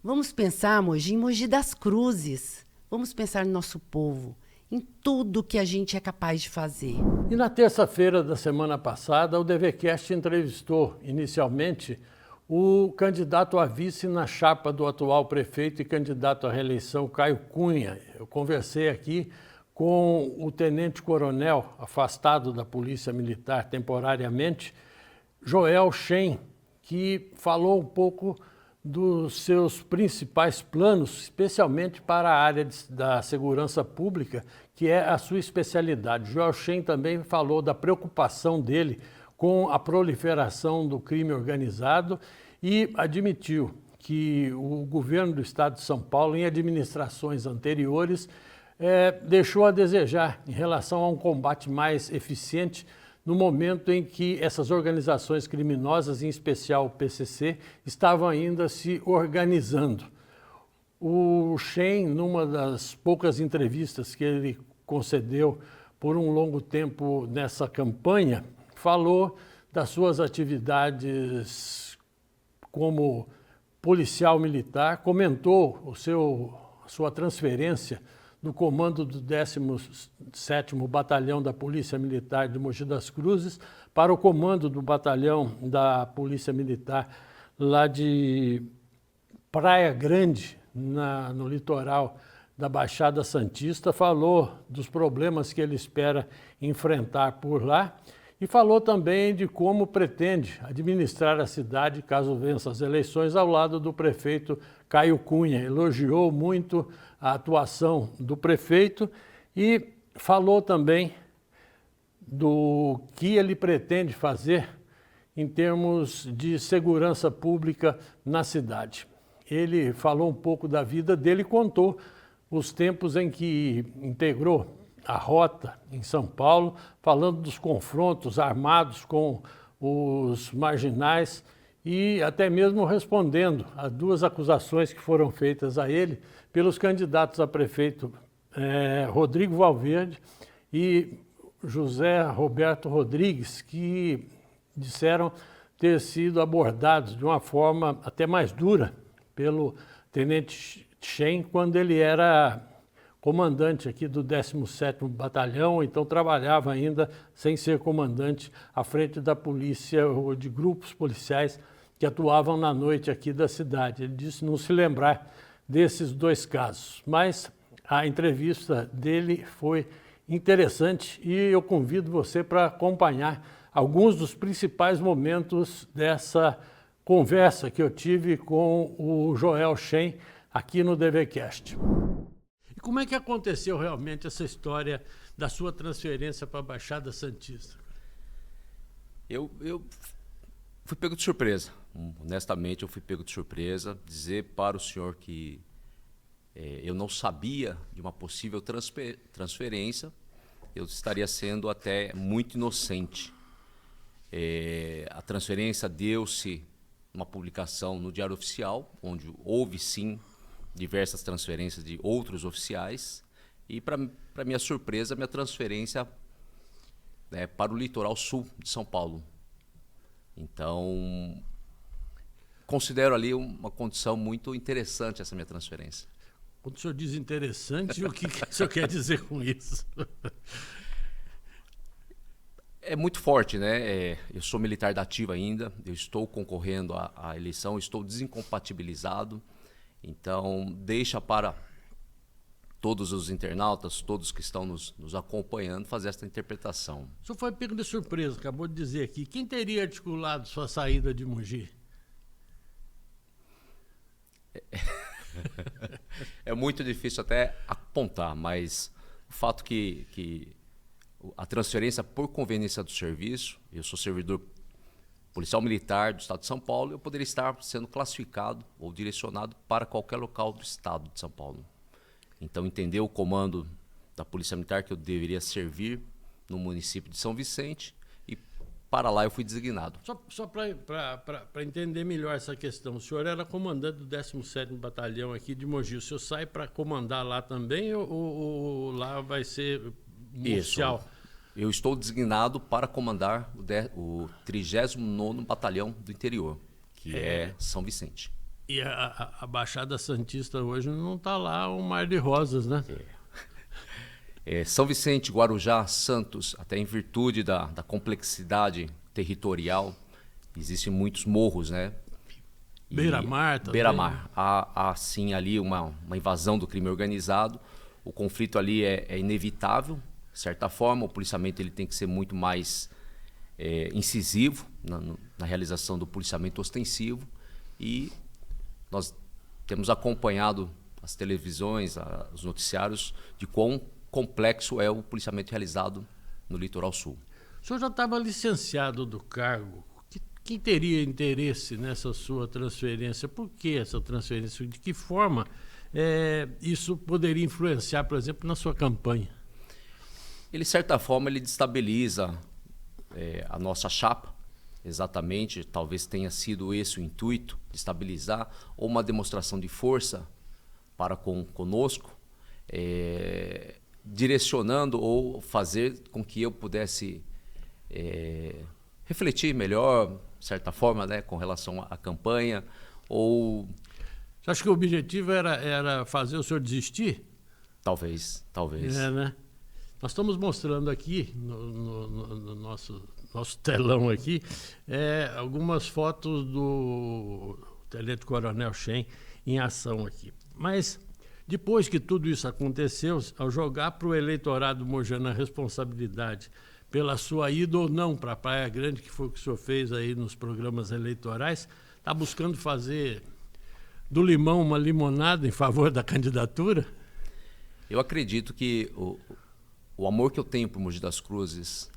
Vamos pensar, Mogi, em Mogi das Cruzes. Vamos pensar no nosso povo, em tudo que a gente é capaz de fazer. E na terça-feira da semana passada, o DVCast entrevistou, inicialmente, o candidato a vice na chapa do atual prefeito e candidato à reeleição, Caio Cunha. Eu conversei aqui com o tenente-coronel, afastado da Polícia Militar temporariamente, Joel Schaen, que falou um pouco dos seus principais planos, especialmente para a área da segurança pública, que é a sua especialidade. Joel Schaen também falou da preocupação dele com a proliferação do crime organizado e admitiu que o governo do estado de São Paulo, em administrações anteriores, deixou a desejar em relação a um combate mais eficiente no momento em que essas organizações criminosas, em especial o PCC, estavam ainda se organizando. O Schaen, numa das poucas entrevistas que ele concedeu por um longo tempo nessa campanha, falou das suas atividades como policial militar, comentou a sua transferência do comando do 17º Batalhão da Polícia Militar de Mogi das Cruzes para o comando do batalhão da Polícia Militar lá de Praia Grande, no litoral da Baixada Santista. Falou dos problemas que ele espera enfrentar por lá e falou também de como pretende administrar a cidade caso vença as eleições ao lado do prefeito Caio Cunha. Elogiou muito a atuação do prefeito e falou também do que ele pretende fazer em termos de segurança pública na cidade. Ele falou um pouco da vida dele e contou os tempos em que integrou a Rota em São Paulo, falando dos confrontos armados com os marginais e até mesmo respondendo a duas acusações que foram feitas a ele pelos candidatos a prefeito Rodrigo Valverde e José Roberto Rodrigues, que disseram ter sido abordados de uma forma até mais dura pelo tenente Schaen quando ele era comandante aqui do 17º Batalhão, então trabalhava ainda sem ser comandante à frente da polícia ou de grupos policiais que atuavam na noite aqui da cidade. Ele disse não se lembrar desses dois casos, mas a entrevista dele foi interessante e eu convido você para acompanhar alguns dos principais momentos dessa conversa que eu tive com o Joel Schaen aqui no DVCast. E como é que aconteceu realmente essa história da sua transferência para a Baixada Santista? Eu fui pego de surpresa. Honestamente, eu fui pego de surpresa. Dizer para o senhor que eu não sabia de uma possível transferência, eu estaria sendo até muito inocente. A transferência deu-se numa publicação no Diário Oficial, onde houve sim diversas transferências de outros oficiais e, para minha surpresa, minha transferência para o litoral sul de São Paulo. Então, considero ali uma condição muito interessante essa minha transferência. Quando o senhor diz interessante, o que o senhor quer dizer com isso? É muito forte, né? Eu sou militar da ativa ainda, eu estou concorrendo à eleição, estou desincompatibilizado. Então, deixa para todos os internautas, todos que estão nos acompanhando, fazer essa interpretação. O senhor foi pego de surpresa, acabou de dizer aqui. Quem teria articulado sua saída de Mogi? É muito difícil até apontar, mas o fato que a transferência por conveniência do serviço, eu sou servidor policial militar do estado de São Paulo, eu poderia estar sendo classificado ou direcionado para qualquer local do estado de São Paulo. Então, entender o comando da Polícia Militar que eu deveria servir no município de São Vicente e para lá eu fui designado. Só para entender melhor essa questão, o senhor era comandante do 17º Batalhão aqui de Mogi. O senhor sai para comandar lá também ou lá vai ser oficial. Eu estou designado para comandar o 39º Batalhão do Interior, que é São Vicente. E a Baixada Santista hoje não está lá um mar de rosas, né? São Vicente, Guarujá, Santos, até em virtude da complexidade territorial, existem muitos morros, né? Beira-mar também. Beira-mar. Há sim ali uma invasão do crime organizado. O conflito ali é inevitável, de certa forma. O policiamento ele tem que ser muito mais incisivo na realização do policiamento ostensivo. E nós temos acompanhado as televisões, os noticiários, de quão complexo é o policiamento realizado no Litoral Sul. O senhor já estava licenciado do cargo. Quem teria interesse nessa sua transferência? Por que essa transferência? De que forma isso poderia influenciar, por exemplo, na sua campanha? Ele, de certa forma, ele destabiliza a nossa chapa, exatamente. Talvez tenha sido esse o intuito, destabilizar, ou uma demonstração de força para conosco, direcionando ou fazer com que eu pudesse refletir melhor, de certa forma, né, com relação à campanha. Ou você acha que o objetivo era fazer o senhor desistir? Talvez. Né? Nós estamos mostrando aqui, no nosso telão aqui, algumas fotos do Tenente Coronel Shen em ação aqui. Mas, depois que tudo isso aconteceu, ao jogar para o eleitorado mojano a responsabilidade pela sua ida ou não para a Praia Grande, que foi o que o senhor fez aí nos programas eleitorais, está buscando fazer do limão uma limonada em favor da candidatura? Eu acredito que o amor que eu tenho por Mogi das Cruzes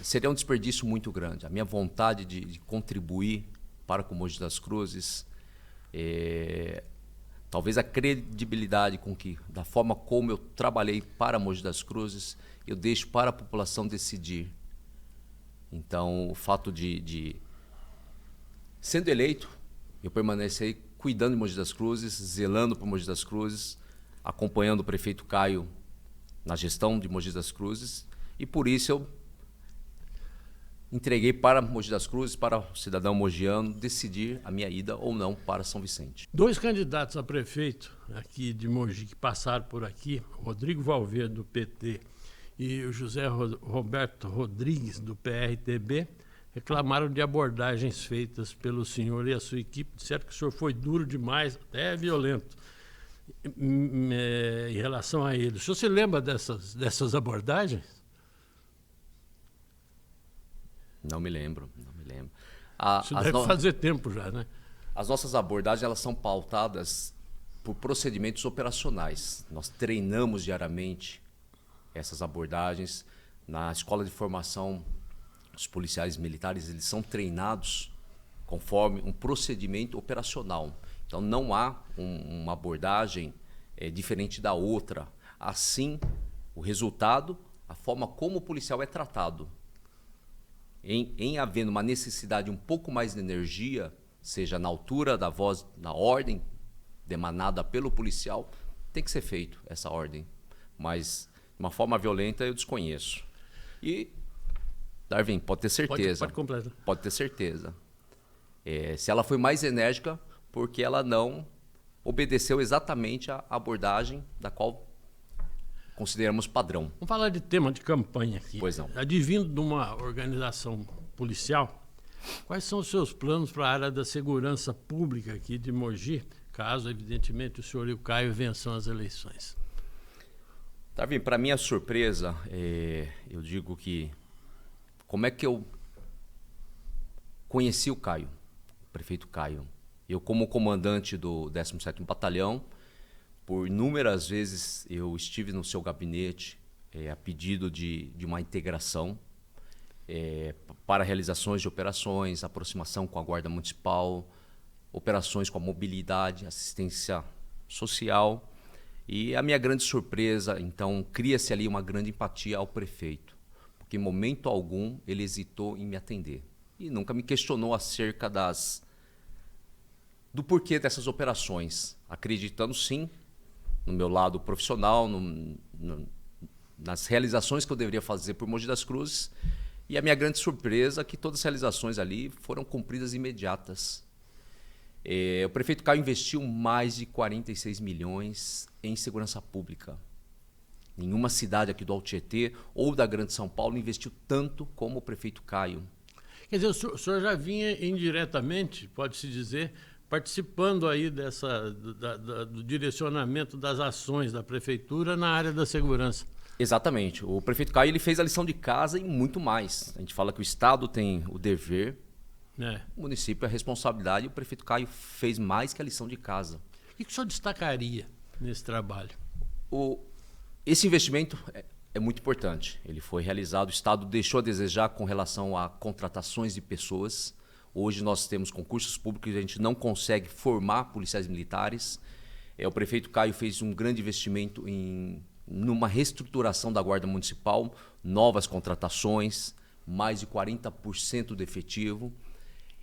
seria um desperdício muito grande. A minha vontade de contribuir para com Mogi das Cruzes, talvez a credibilidade da forma como eu trabalhei para Mogi das Cruzes, eu deixo para a população decidir. Então, o fato de sendo eleito, eu permanecerei cuidando de Mogi das Cruzes, zelando por Mogi das Cruzes, acompanhando o prefeito Caio na gestão de Mogi das Cruzes, e por isso eu entreguei para Mogi das Cruzes, para o cidadão mogiano, decidir a minha ida ou não para São Vicente. 2 candidatos a prefeito aqui de Mogi que passaram por aqui, Rodrigo Valverde, do PT, e o José Roberto Rodrigues, do PRTB, reclamaram de abordagens feitas pelo senhor e a sua equipe. Disseram que o senhor foi duro demais, até violento, em relação a eles. O senhor se lembra dessas abordagens? Não me lembro. Isso deve fazer tempo já, né? As nossas abordagens elas são pautadas por procedimentos operacionais. Nós treinamos diariamente essas abordagens. Na escola de formação, os policiais militares eles são treinados conforme um procedimento operacional. Então, não há uma abordagem diferente da outra. Assim, o resultado, a forma como o policial é tratado. Em havendo uma necessidade um pouco mais de energia, seja na altura da voz, na ordem demanada pelo policial, tem que ser feito essa ordem. Mas, de uma forma violenta, eu desconheço. E, Darwin, pode ter certeza. Pode completar. Pode ter certeza. Se ela foi mais enérgica, porque ela não obedeceu exatamente a abordagem da qual consideramos padrão. Vamos falar de tema de campanha aqui. Pois não. Advindo de uma organização policial, quais são os seus planos para a área da segurança pública aqui de Mogi, caso, evidentemente, o senhor e o Caio vençam as eleições? Darwin, para minha surpresa, eu digo que como é que eu conheci o Caio, o prefeito Caio? Eu, como comandante do 17º Batalhão, por inúmeras vezes eu estive no seu gabinete a pedido de uma integração para realizações de operações, aproximação com a Guarda Municipal, operações com a mobilidade, assistência social. E a minha grande surpresa, então, cria-se ali uma grande empatia ao prefeito, porque em momento algum ele hesitou em me atender e nunca me questionou acerca do porquê dessas operações, acreditando sim no meu lado profissional, nas realizações que eu deveria fazer por Mogi das Cruzes. E a minha grande surpresa é que todas as realizações ali foram cumpridas imediatas. O prefeito Caio investiu mais de 46 milhões em segurança pública. Nenhuma cidade aqui do Alto Tietê ou da Grande São Paulo investiu tanto como o prefeito Caio. Quer dizer, o senhor já vinha indiretamente, pode-se dizer, participando aí do direcionamento das ações da prefeitura na área da segurança. Exatamente. O prefeito Caio ele fez a lição de casa e muito mais. A gente fala que o Estado tem o dever, o município a responsabilidade, e o prefeito Caio fez mais que a lição de casa. O que o senhor destacaria nesse trabalho? Esse investimento é muito importante. Ele foi realizado, o Estado deixou a desejar com relação a contratações de pessoas. Hoje nós temos concursos públicos e a gente não consegue formar policiais militares. O prefeito Caio fez um grande investimento numa reestruturação da Guarda Municipal, novas contratações, mais de 40% do efetivo.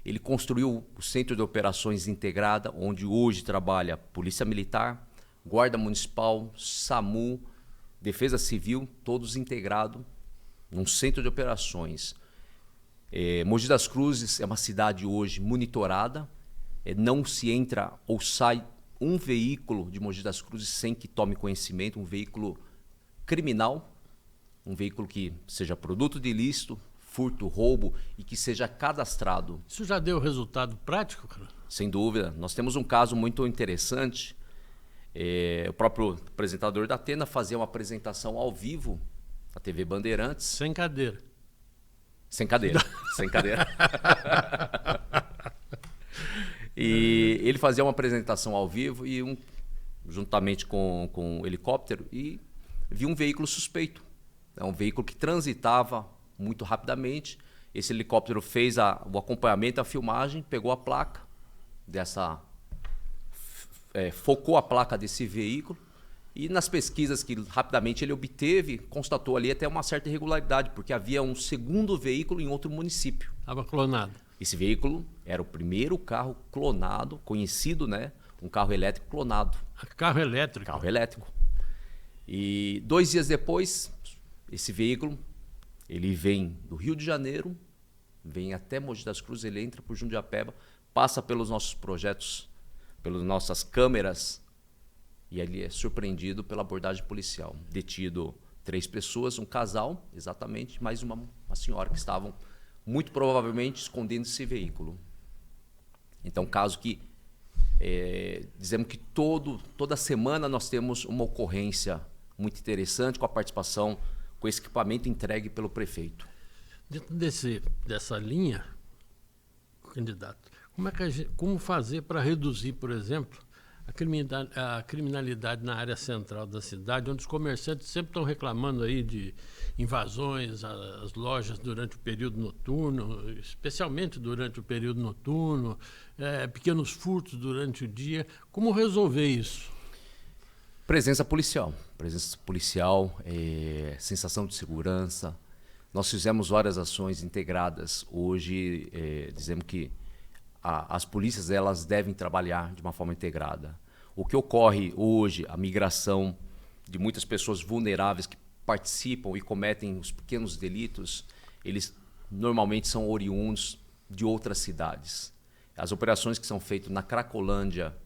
Ele construiu o Centro de Operações Integrada, onde hoje trabalha Polícia Militar, Guarda Municipal, SAMU, Defesa Civil, todos integrados num centro de operações. Mogi das Cruzes é uma cidade hoje monitorada, não se entra ou sai um veículo de Mogi das Cruzes sem que tome conhecimento, um veículo criminal, um veículo que seja produto de ilícito, furto, roubo e que seja cadastrado. Isso já deu resultado prático, cara? Sem dúvida. Nós temos um caso muito interessante. O próprio apresentador da Atena fazia uma apresentação ao vivo na TV Bandeirantes. Sem cadeira. Sem cadeira. Sem cadeira. E ele fazia uma apresentação ao vivo e juntamente com um helicóptero e viu um veículo suspeito. É um veículo que transitava muito rapidamente. Esse helicóptero fez o acompanhamento, a filmagem, pegou a placa focou a placa desse veículo e nas pesquisas que rapidamente ele obteve, constatou ali até uma certa irregularidade, porque havia um segundo veículo em outro município. Estava clonado. Esse veículo era o primeiro carro clonado, conhecido, um carro elétrico clonado. Carro elétrico? Carro elétrico. E 2 dias depois, esse veículo, ele vem do Rio de Janeiro, vem até Mogi das Cruzes, ele entra por Jundiapeba, passa pelos nossos projetos, pelas nossas câmeras, e ele é surpreendido pela abordagem policial. Detido 3 pessoas, um casal, exatamente, mais uma senhora que estavam muito provavelmente escondendo esse veículo. Então, caso que dizemos que toda semana nós temos uma ocorrência muito interessante com a participação, com esse equipamento entregue pelo prefeito. Dentro dessa linha, candidato, como fazer para reduzir, por exemplo, a criminalidade na área central da cidade, onde os comerciantes sempre estão reclamando aí de invasões às lojas durante o período noturno, especialmente durante o período noturno, pequenos furtos durante o dia. Como resolver isso? Presença policial, sensação de segurança. Nós fizemos várias ações integradas. Hoje, dizemos que as polícias elas devem trabalhar de uma forma integrada. O que ocorre hoje, a migração de muitas pessoas vulneráveis que participam e cometem os pequenos delitos, eles normalmente são oriundos de outras cidades. As operações que são feitas na Cracolândia,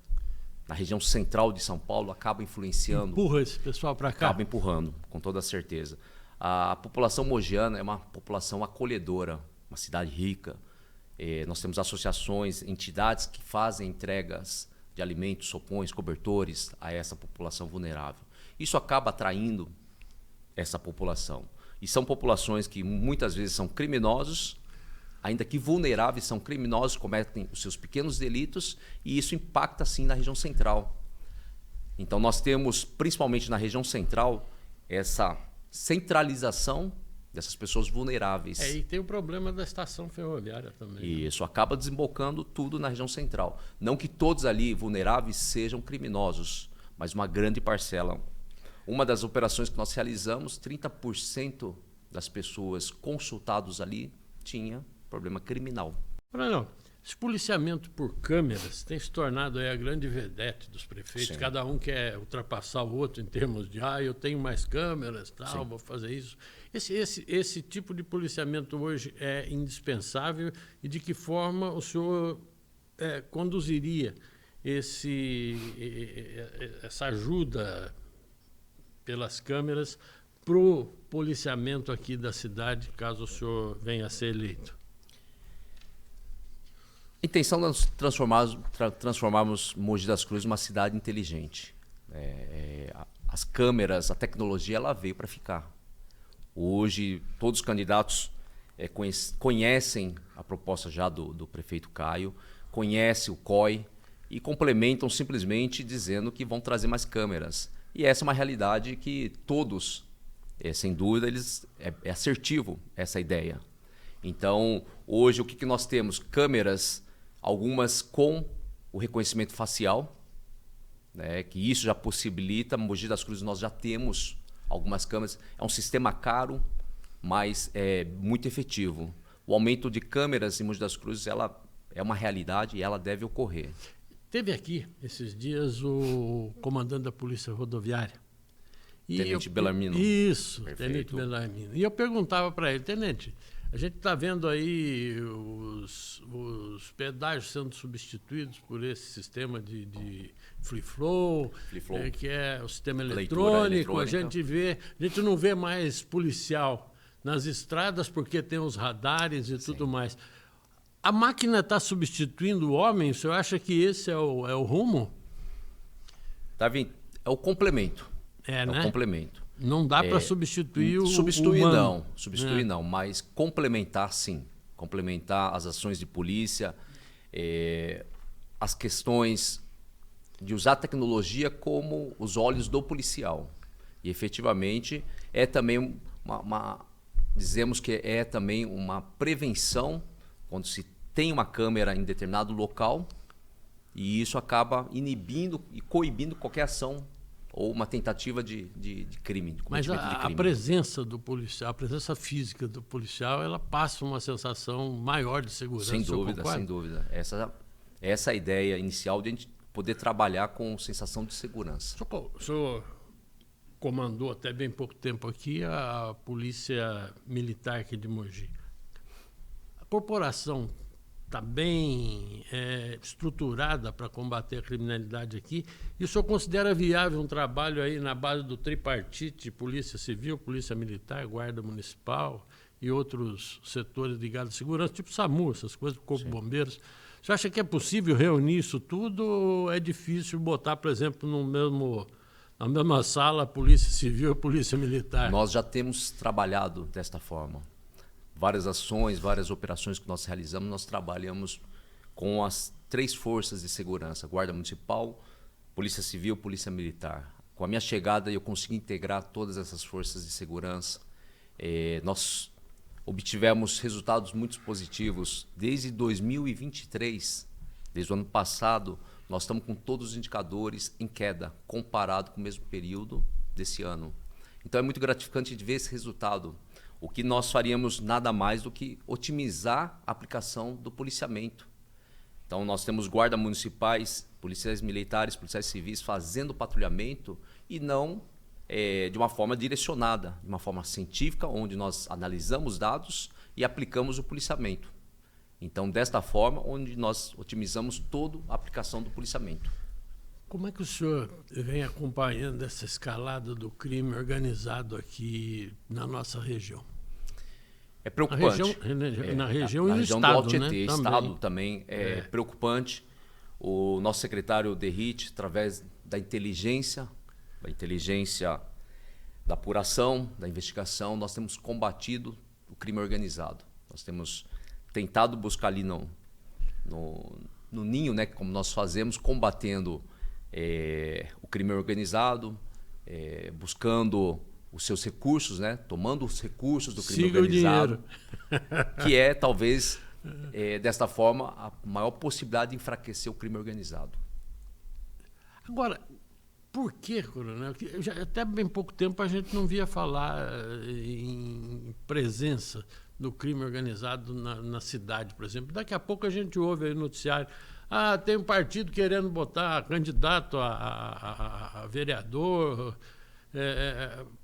na região central de São Paulo, acabam influenciando. Empurra esse pessoal para cá? Acaba empurrando, com toda certeza. A população mogiana é uma população acolhedora, uma cidade rica. Nós temos associações, entidades que fazem entregas de alimentos, sopões, cobertores a essa população vulnerável. Isso acaba atraindo essa população. E são populações que muitas vezes são criminosos, ainda que vulneráveis, são criminosos, cometem os seus pequenos delitos e isso impacta sim na região central. Então nós temos, principalmente na região central, essa centralização dessas pessoas vulneráveis. E tem o problema da estação ferroviária também. E isso acaba desembocando tudo na região central. Não que todos ali vulneráveis sejam criminosos, mas uma grande parcela. Uma das operações que nós realizamos, 30% das pessoas consultadas ali tinha problema criminal. Não. Esse policiamento por câmeras tem se tornado aí a grande vedete dos prefeitos. Sim. Cada um quer ultrapassar o outro em termos de eu tenho mais câmeras, tal, vou fazer isso. Esse tipo de policiamento hoje é indispensável e de que forma o senhor conduziria essa ajuda pelas câmeras para o policiamento aqui da cidade, caso o senhor venha a ser eleito? A intenção é nós transformarmos Mogi das Cruzes uma cidade inteligente. As câmeras, a tecnologia, ela veio para ficar. Hoje, todos os candidatos conhecem a proposta já do prefeito Caio, conhecem o COI e complementam simplesmente dizendo que vão trazer mais câmeras. E essa é uma realidade que todos, sem dúvida, é assertivo essa ideia. Então, hoje, o que nós temos? Câmeras, algumas com o reconhecimento facial, né, que isso já possibilita. Mogi das Cruzes nós já temos algumas câmeras. É um sistema caro, mas é muito efetivo. O aumento de câmeras em Mogi das Cruzes ela é uma realidade e ela deve ocorrer. Teve aqui, esses dias, o comandante da Polícia Rodoviária. Tenente Bellarmino. Isso, Perfeito. Tenente Bellarmino. E eu perguntava para ele, Tenente, a gente está vendo aí os pedágios sendo substituídos por esse sistema de free flow, que é o sistema eletrônico. A gente não vê mais policial nas estradas porque tem os radares e tudo mais. A máquina está substituindo o homem? O senhor acha que esse é o rumo? Davi, é o complemento. Né? O complemento. Não dá para substituir o humano. Substituir não, mas complementar sim. Complementar as ações de polícia, as questões de usar a tecnologia como os olhos do policial. E efetivamente é também dizemos que é também uma prevenção quando se tem uma câmera em determinado local e isso acaba inibindo e coibindo qualquer ação ou uma tentativa de crime. Mas a presença do policial, a presença física do policial, ela passa uma sensação maior de segurança. Sem dúvida, sem dúvida. Essa é a ideia inicial de a gente poder trabalhar com sensação de segurança. O senhor comandou até bem pouco tempo aqui a Polícia Militar aqui de Mogi. A corporação está bem estruturada para combater a criminalidade aqui, e o senhor considera viável um trabalho aí na base do tripartite, Polícia Civil, Polícia Militar, Guarda Municipal e outros setores ligados à segurança, tipo SAMU, essas coisas, Corpo de Bombeiros. Você acha que é possível reunir isso tudo ou é difícil botar, por exemplo, na mesma sala a Polícia Civil e a Polícia Militar? Nós já temos trabalhado desta forma. Várias ações, várias operações que nós realizamos, nós trabalhamos com as 3 forças de segurança, Guarda Municipal, Polícia Civil, Polícia Militar. Com a minha chegada, eu consegui integrar todas essas forças de segurança. Nós obtivemos resultados muito positivos desde 2023. Desde o ano passado, nós estamos com todos os indicadores em queda, comparado com o mesmo período desse ano. Então é muito gratificante de ver esse resultado. O que nós faríamos nada mais do que otimizar a aplicação do policiamento. Então nós temos guardas municipais, policiais militares, policiais civis fazendo patrulhamento e não de uma forma direcionada, de uma forma científica, onde nós analisamos dados e aplicamos o policiamento. Então desta forma, onde nós otimizamos toda a aplicação do policiamento. Como é que o senhor vem acompanhando essa escalada do crime organizado aqui na nossa região? É preocupante. Na região e no região estado, do Alto Tietê, né? estado também é preocupante. O nosso secretário Derrite, através da inteligência da apuração, da investigação, nós temos combatido o crime organizado. Nós temos tentado buscar ali no ninho, né, como nós fazemos, combatendo o crime organizado, buscando os seus recursos, né? Tomando os recursos do crime organizado, que é talvez desta forma a maior possibilidade de enfraquecer o crime organizado. Agora, por que, coronel? Até bem pouco tempo a gente não via falar em presença do crime organizado na cidade, por exemplo. Daqui a pouco a gente ouve aí no noticiário, tem um partido querendo botar candidato a vereador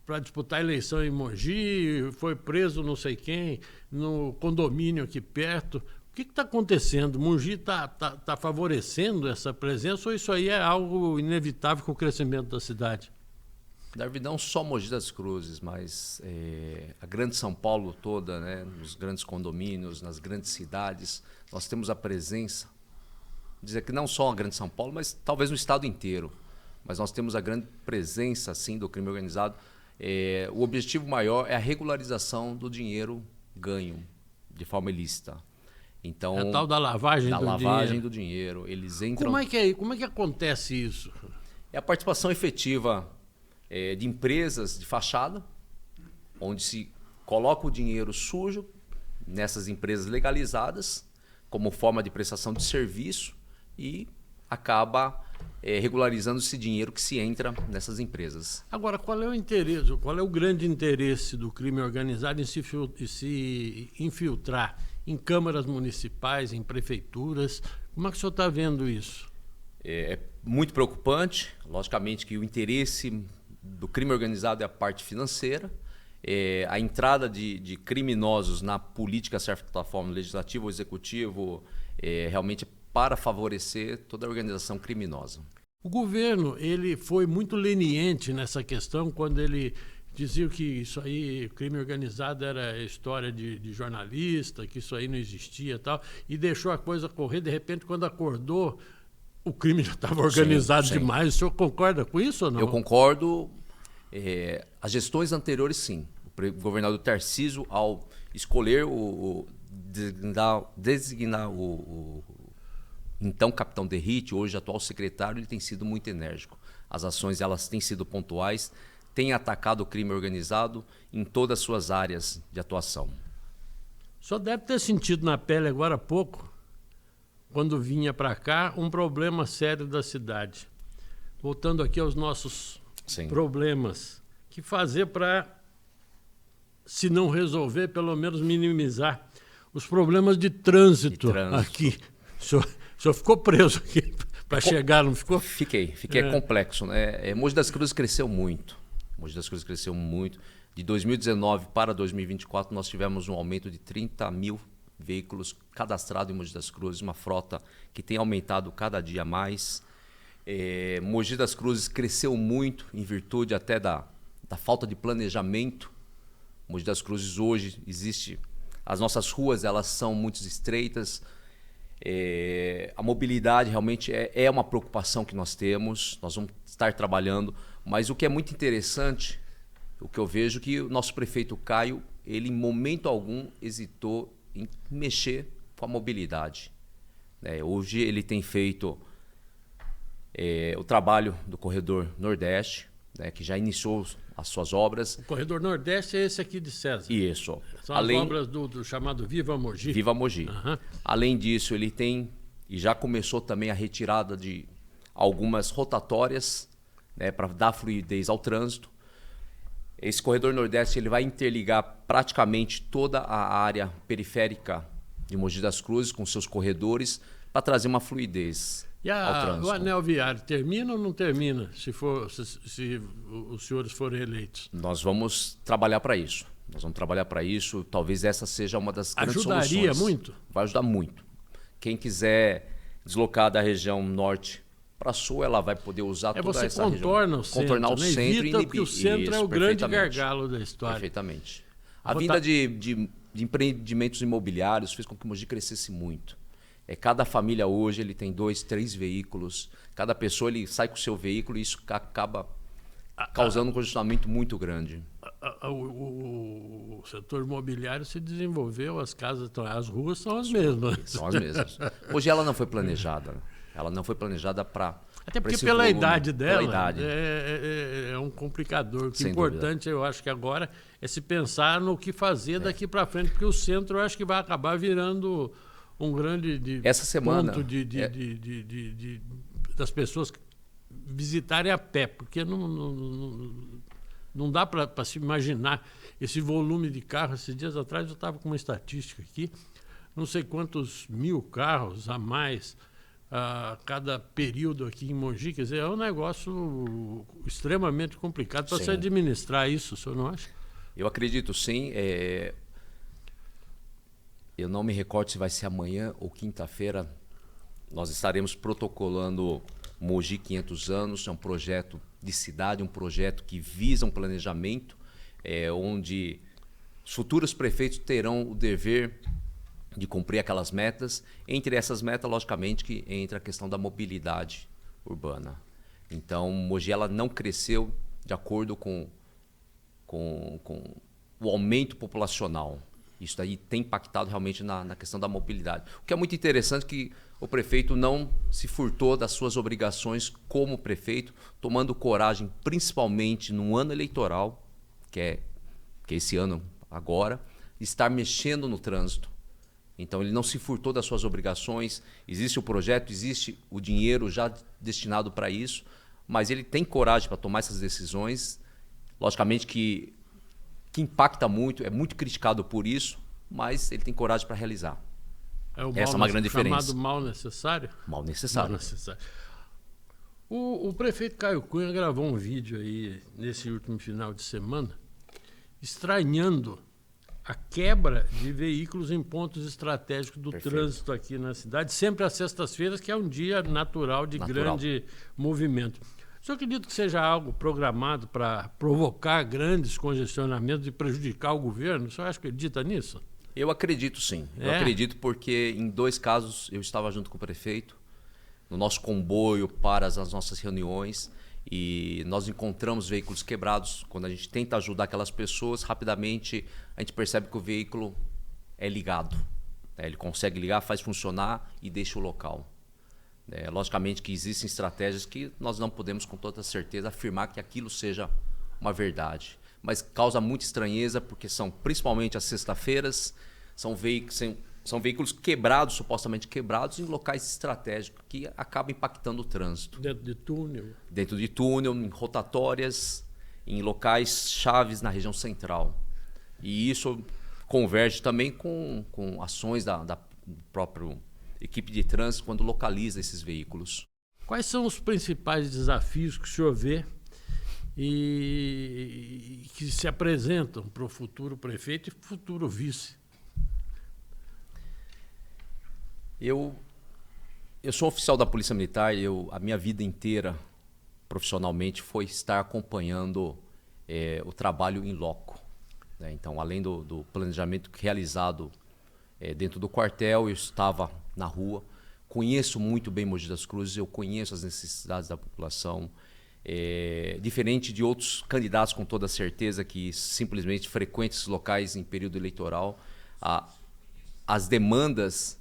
para disputar a eleição em Mogi, foi preso não sei quem, no condomínio aqui perto. O que está acontecendo? Mogi está favorecendo essa presença ou isso aí é algo inevitável com o crescimento da cidade? Darby, não só Mogi das Cruzes, mas a grande São Paulo toda, né, nos grandes condomínios, nas grandes cidades, nós temos a presença, dizer que não só a grande São Paulo, mas talvez no estado inteiro, mas nós temos a grande presença, sim, do crime organizado. O objetivo maior é a regularização do dinheiro ganho de forma ilícita. Então, a tal da lavagem do dinheiro. Eles entram... Como é que acontece isso? É a participação efetiva de empresas de fachada, onde se coloca o dinheiro sujo nessas empresas legalizadas como forma de prestação de serviço e acaba regularizando esse dinheiro que se entra nessas empresas. Agora, qual é o interesse, qual é o grande interesse do crime organizado em se infiltrar em câmaras municipais, em prefeituras? Como é que o senhor está vendo isso? É muito preocupante. Logicamente que o interesse do crime organizado é a parte financeira. A entrada de criminosos na política, certa forma, legislativo ou executivo, realmente para favorecer toda a organização criminosa. O governo ele foi muito leniente nessa questão quando ele dizia que isso aí, crime organizado era história de jornalista, que isso aí não existia e tal, e deixou a coisa correr. De repente, quando acordou, o crime já estava organizado demais. O senhor concorda com isso ou não? Eu concordo. As gestões anteriores, sim. O governador Tarcísio, ao escolher designar o então capitão Derrite, hoje atual secretário, ele tem sido muito enérgico. As ações elas têm sido pontuais, tem atacado o crime organizado em todas as suas áreas de atuação. O senhor deve ter sentido na pele agora há pouco, quando vinha para cá, um problema sério da cidade. Voltando aqui aos nossos problemas. O que fazer para, se não resolver, pelo menos minimizar os problemas de trânsito aqui? O senhor ficou preso aqui para chegar, não ficou? Fiquei. É complexo, né? Mogi das Cruzes cresceu muito. Mogi das Cruzes cresceu muito. De 2019 para 2024, nós tivemos um aumento de 30 mil veículos cadastrados em Mogi das Cruzes, uma frota que tem aumentado cada dia mais. Mogi das Cruzes cresceu muito em virtude até da falta de planejamento. Mogi das Cruzes hoje existe... As nossas ruas elas são muito estreitas. A mobilidade realmente é uma preocupação que nós temos. Nós vamos estar trabalhando. Mas o que é muito interessante, o que eu vejo é que o nosso prefeito Caio, ele em momento algum hesitou em mexer com a mobilidade. Hoje ele tem feito o trabalho do Corredor Nordeste, que já iniciou as suas obras. O Corredor Nordeste é esse aqui de César. Isso. São as obras do chamado Viva Mogi. Viva Mogi. Uhum. Além disso, ele tem, e já começou também a retirada de algumas rotatórias, para dar fluidez ao trânsito. Esse Corredor Nordeste ele vai interligar praticamente toda a área periférica de Mogi das Cruzes com seus corredores para trazer uma fluidez ao trânsito. O anel viário termina ou não termina, se os senhores forem eleitos? Nós vamos trabalhar para isso. Talvez essa seja uma das grandes soluções. Ajudaria muito? Vai ajudar muito. Quem quiser deslocar da região norte para sul, ela vai poder usar toda essa região. Contornar o centro. Evita, porque o centro é o grande gargalo da história. Perfeitamente. A vinda de empreendimentos imobiliários fez com que o Mogi crescesse muito. Cada família hoje ele tem 2, 3 veículos. Cada pessoa ele sai com o seu veículo e isso acaba causando um congestionamento muito grande. O setor imobiliário se desenvolveu, as ruas são as mesmas. São as mesmas. Hoje ela não foi planejada. Ela não foi planejada para... Até porque pela idade dela é um complicador. O que é importante, eu acho que agora, é se pensar no que fazer daqui para frente, porque o centro eu acho que vai acabar virando um grande ponto das pessoas visitarem a pé, porque Não dá para se imaginar esse volume de carros. Esses dias atrás eu estava com uma estatística aqui, não sei quantos mil carros a mais a cada período aqui em Mogi. Quer dizer, é um negócio extremamente complicado para se administrar isso, o senhor não acha? Eu acredito sim. Eu não me recordo se vai ser amanhã ou quinta-feira. Nós estaremos protocolando Mogi 500 anos. É um projeto de cidade, um projeto que visa um planejamento onde os futuros prefeitos terão o dever de cumprir aquelas metas. Entre essas metas, logicamente, que entra a questão da mobilidade urbana. Então, Mogi ela não cresceu de acordo com o aumento populacional. Isso daí tem impactado realmente na questão da mobilidade. O que é muito interessante é que o prefeito não se furtou das suas obrigações como prefeito, tomando coragem, principalmente no ano eleitoral, que é esse ano agora, estar mexendo no trânsito. Então, ele não se furtou das suas obrigações, existe o projeto, existe o dinheiro já destinado para isso, mas ele tem coragem para tomar essas decisões. Logicamente que impacta muito, é muito criticado por isso, mas ele tem coragem para realizar. Essa é uma grande diferença. Chamado mal necessário? Mal necessário. Mal necessário. O prefeito Caio Cunha gravou um vídeo aí nesse último final de semana, estranhando a quebra de veículos em pontos estratégicos do trânsito aqui na cidade, sempre às sextas-feiras, que é um dia natural de grande movimento. O senhor acredita que seja algo programado para provocar grandes congestionamentos e prejudicar o governo? O senhor acredita nisso? Eu acredito sim. Eu acredito porque em 2 casos eu estava junto com o prefeito, no nosso comboio para as nossas reuniões, e nós encontramos veículos quebrados. Quando a gente tenta ajudar aquelas pessoas, rapidamente a gente percebe que o veículo é ligado. Ele consegue ligar, faz funcionar e deixa o local. Logicamente que existem estratégias que nós não podemos com toda certeza afirmar que aquilo seja uma verdade. Mas causa muita estranheza porque são principalmente as sextas-feiras, são veículos quebrados, supostamente quebrados, em locais estratégicos que acabam impactando o trânsito. Dentro de túnel? Dentro de túnel, em rotatórias, em locais chaves na região central. E isso converge também com ações da própria equipe de trânsito quando localiza esses veículos. Quais são os principais desafios que o senhor vê e que se apresentam para o futuro prefeito e futuro vice? Eu sou oficial da Polícia Militar. A minha vida inteira, profissionalmente, foi estar acompanhando o trabalho in loco. Então, além do planejamento realizado dentro do quartel, eu estava na rua, conheço muito bem Mogi das Cruzes, eu conheço as necessidades da população. Diferente de outros candidatos, com toda certeza, que simplesmente frequentam esses locais em período eleitoral, as demandas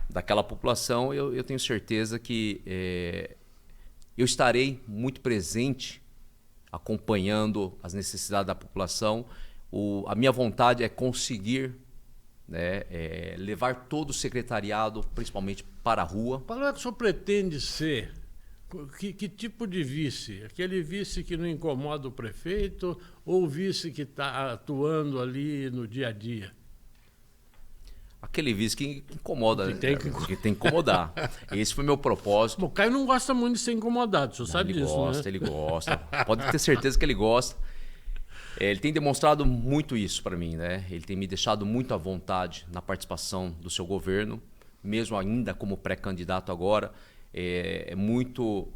daquela população, eu tenho certeza que eu estarei muito presente, acompanhando as necessidades da população. A minha vontade é conseguir levar todo o secretariado, principalmente para a rua. Qual é que o senhor pretende ser? Que tipo de vice? Aquele vice que não incomoda o prefeito ou o vice que está atuando ali no dia a dia? Aquele vice que incomoda, que tem que incomodar. Esse foi meu propósito. Bom, o Caio não gosta muito de ser incomodado, o senhor sabe disso, né? Ele gosta. Pode ter certeza que ele gosta. Ele tem demonstrado muito isso para mim, né? Ele tem me deixado muito à vontade na participação do seu governo, mesmo ainda como pré-candidato agora. É muito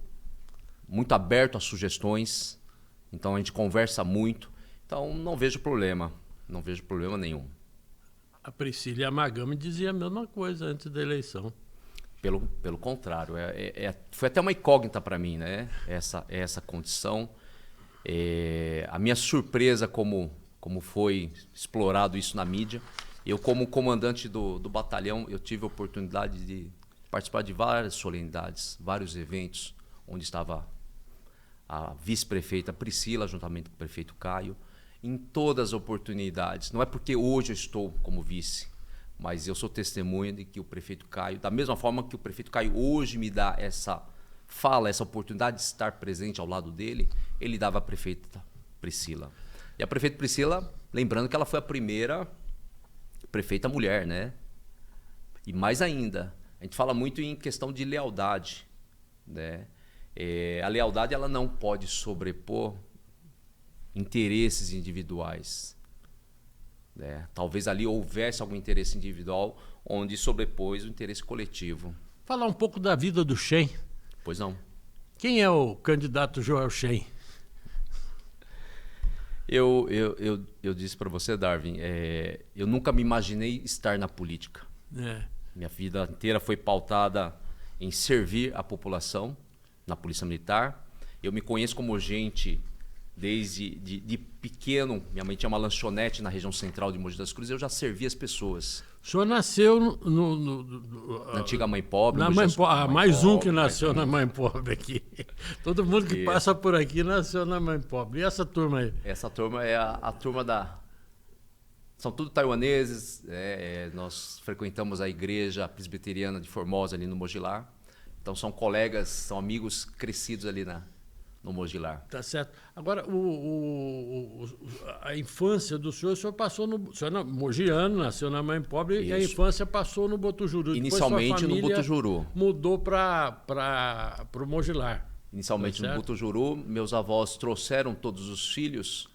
aberto a sugestões, então a gente conversa muito. Então não vejo problema nenhum. A Priscila Magami dizia a mesma coisa antes da eleição. Pelo contrário, foi até uma incógnita para mim, né? Essa condição. A minha surpresa como foi explorado isso na mídia. Eu, como comandante do batalhão, eu tive a oportunidade de participar de várias solenidades, vários eventos, onde estava a vice-prefeita Priscila, juntamente com o prefeito Caio, em todas as oportunidades. Não é porque hoje eu estou como vice, mas eu sou testemunha de que o prefeito Caio, da mesma forma que o prefeito Caio hoje me dá essa fala, essa oportunidade de estar presente ao lado dele, ele dava à prefeita Priscila. E a prefeita Priscila, lembrando que ela foi a primeira prefeita mulher, né? E mais ainda, a gente fala muito em questão de lealdade, né? A lealdade ela não pode sobrepor interesses individuais, né? Talvez ali houvesse algum interesse individual onde sobrepôs o interesse coletivo. Falar um pouco da vida do Shen. Pois não. Quem é o candidato Joel Shen? Eu disse para você, Darwin, eu nunca me imaginei estar na política. Minha vida inteira foi pautada em servir a população na Polícia Militar. Eu me conheço como gente desde de pequeno. Minha mãe tinha uma lanchonete na região central de Mogi das Cruzes. Eu já servia as pessoas. O senhor nasceu na antiga Mãe Pobre. Mais um que nasceu na Mãe Pobre aqui. Todo mundo que passa por aqui nasceu na Mãe Pobre. E essa turma aí? Essa turma é a turma da... São tudo taiwaneses. Nós frequentamos a igreja presbiteriana de Formosa, ali no Mogilar. Então são colegas, são amigos crescidos ali no Mogilar. Tá certo. Agora, a infância do senhor, o senhor passou no... O senhor é mogiano, nasceu na Mãe Pobre. Isso. E a infância passou no Botujuru. Inicialmente no Botujuru. Mudou para o Mogilar. Inicialmente no Botujuru. Meus avós trouxeram todos os filhos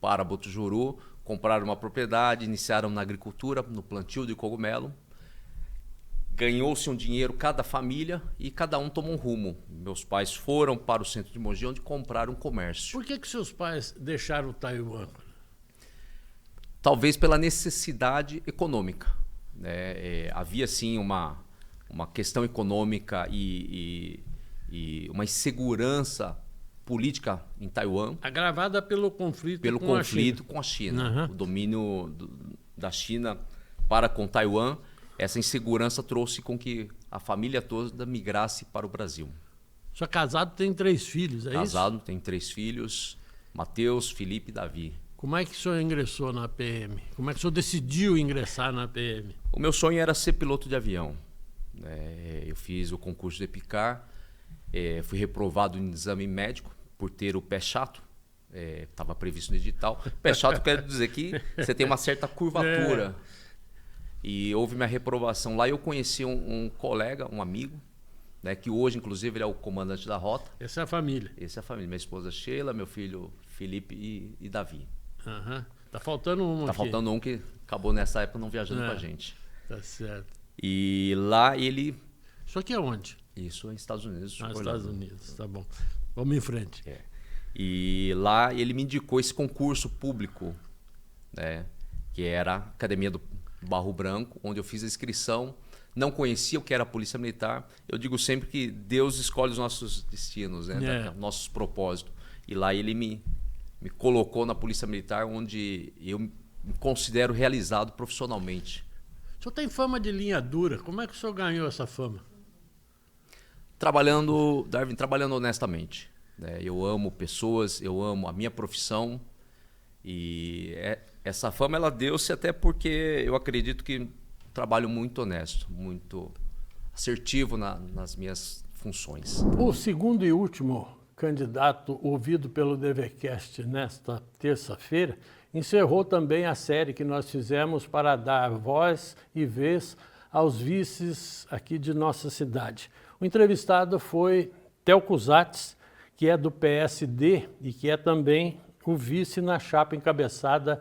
para Botujuru, compraram uma propriedade, iniciaram na agricultura, no plantio de cogumelo. Ganhou-se um dinheiro cada família e cada um tomou um rumo. Meus pais foram para o centro de Mogi, onde compraram um comércio. Por que seus pais deixaram Taiwan? Talvez pela necessidade econômica, né? Havia sim uma questão econômica e uma insegurança política em Taiwan. Agravada pelo conflito com a China. Uhum. O domínio da China para com Taiwan. Essa insegurança trouxe com que a família toda migrasse para o Brasil. O senhor casado, tem 3 filhos, é isso? Casado, tem 3 filhos, Mateus, Felipe e Davi. Como é que o senhor ingressou na PM? Como é que o senhor decidiu ingressar na PM? O meu sonho era ser piloto de avião. Eu fiz o concurso do EPICAR, fui reprovado em exame médico por ter o pé chato. Estava previsto no edital. Pé chato quer dizer que você tem uma certa curvatura. E houve minha reprovação lá e eu conheci um colega, um amigo, né, que hoje, inclusive, ele é o comandante da rota. Essa é a família? Essa é a família. Minha esposa Sheila, meu filho Felipe e Davi. Uhum. Tá faltando um Tá faltando um que acabou nessa época não viajando com a gente. Tá certo. E lá ele... Isso aqui é onde? Isso é nos Estados Unidos. Estados Unidos, tá bom. Vamos em frente. E lá ele me indicou esse concurso público, né, que era a Academia do Barro Branco, onde eu fiz a inscrição, não conhecia o que era a Polícia Militar. Eu digo sempre que Deus escolhe os nossos destinos, né? Nossos propósitos. E lá ele me colocou na Polícia Militar, onde eu me considero realizado profissionalmente. O senhor tem fama de linha dura. Como é que o senhor ganhou essa fama? Trabalhando, Darwin, trabalhando honestamente, né? Eu amo pessoas, eu amo a minha profissão. E essa fama ela deu-se até porque eu acredito que trabalho muito honesto, muito assertivo nas minhas funções. O segundo e último candidato ouvido pelo DVCast nesta terça-feira encerrou também a série que nós fizemos para dar voz e vez aos vices aqui de nossa cidade. O entrevistado foi Theo Cusatz, que é do PSD e que é também o vice na chapa encabeçada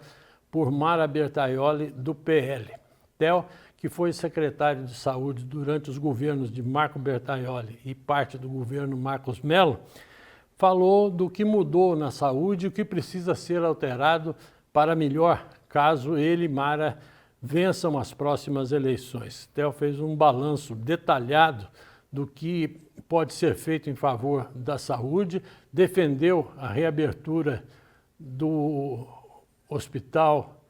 por Mara Bertaioli, do PL. Theo, que foi secretário de Saúde durante os governos de Marco Bertaioli e parte do governo Marcos Mello, falou do que mudou na saúde e o que precisa ser alterado para melhor, caso ele e Mara vençam as próximas eleições. Theo fez um balanço detalhado do que pode ser feito em favor da saúde, defendeu a reabertura do Hospital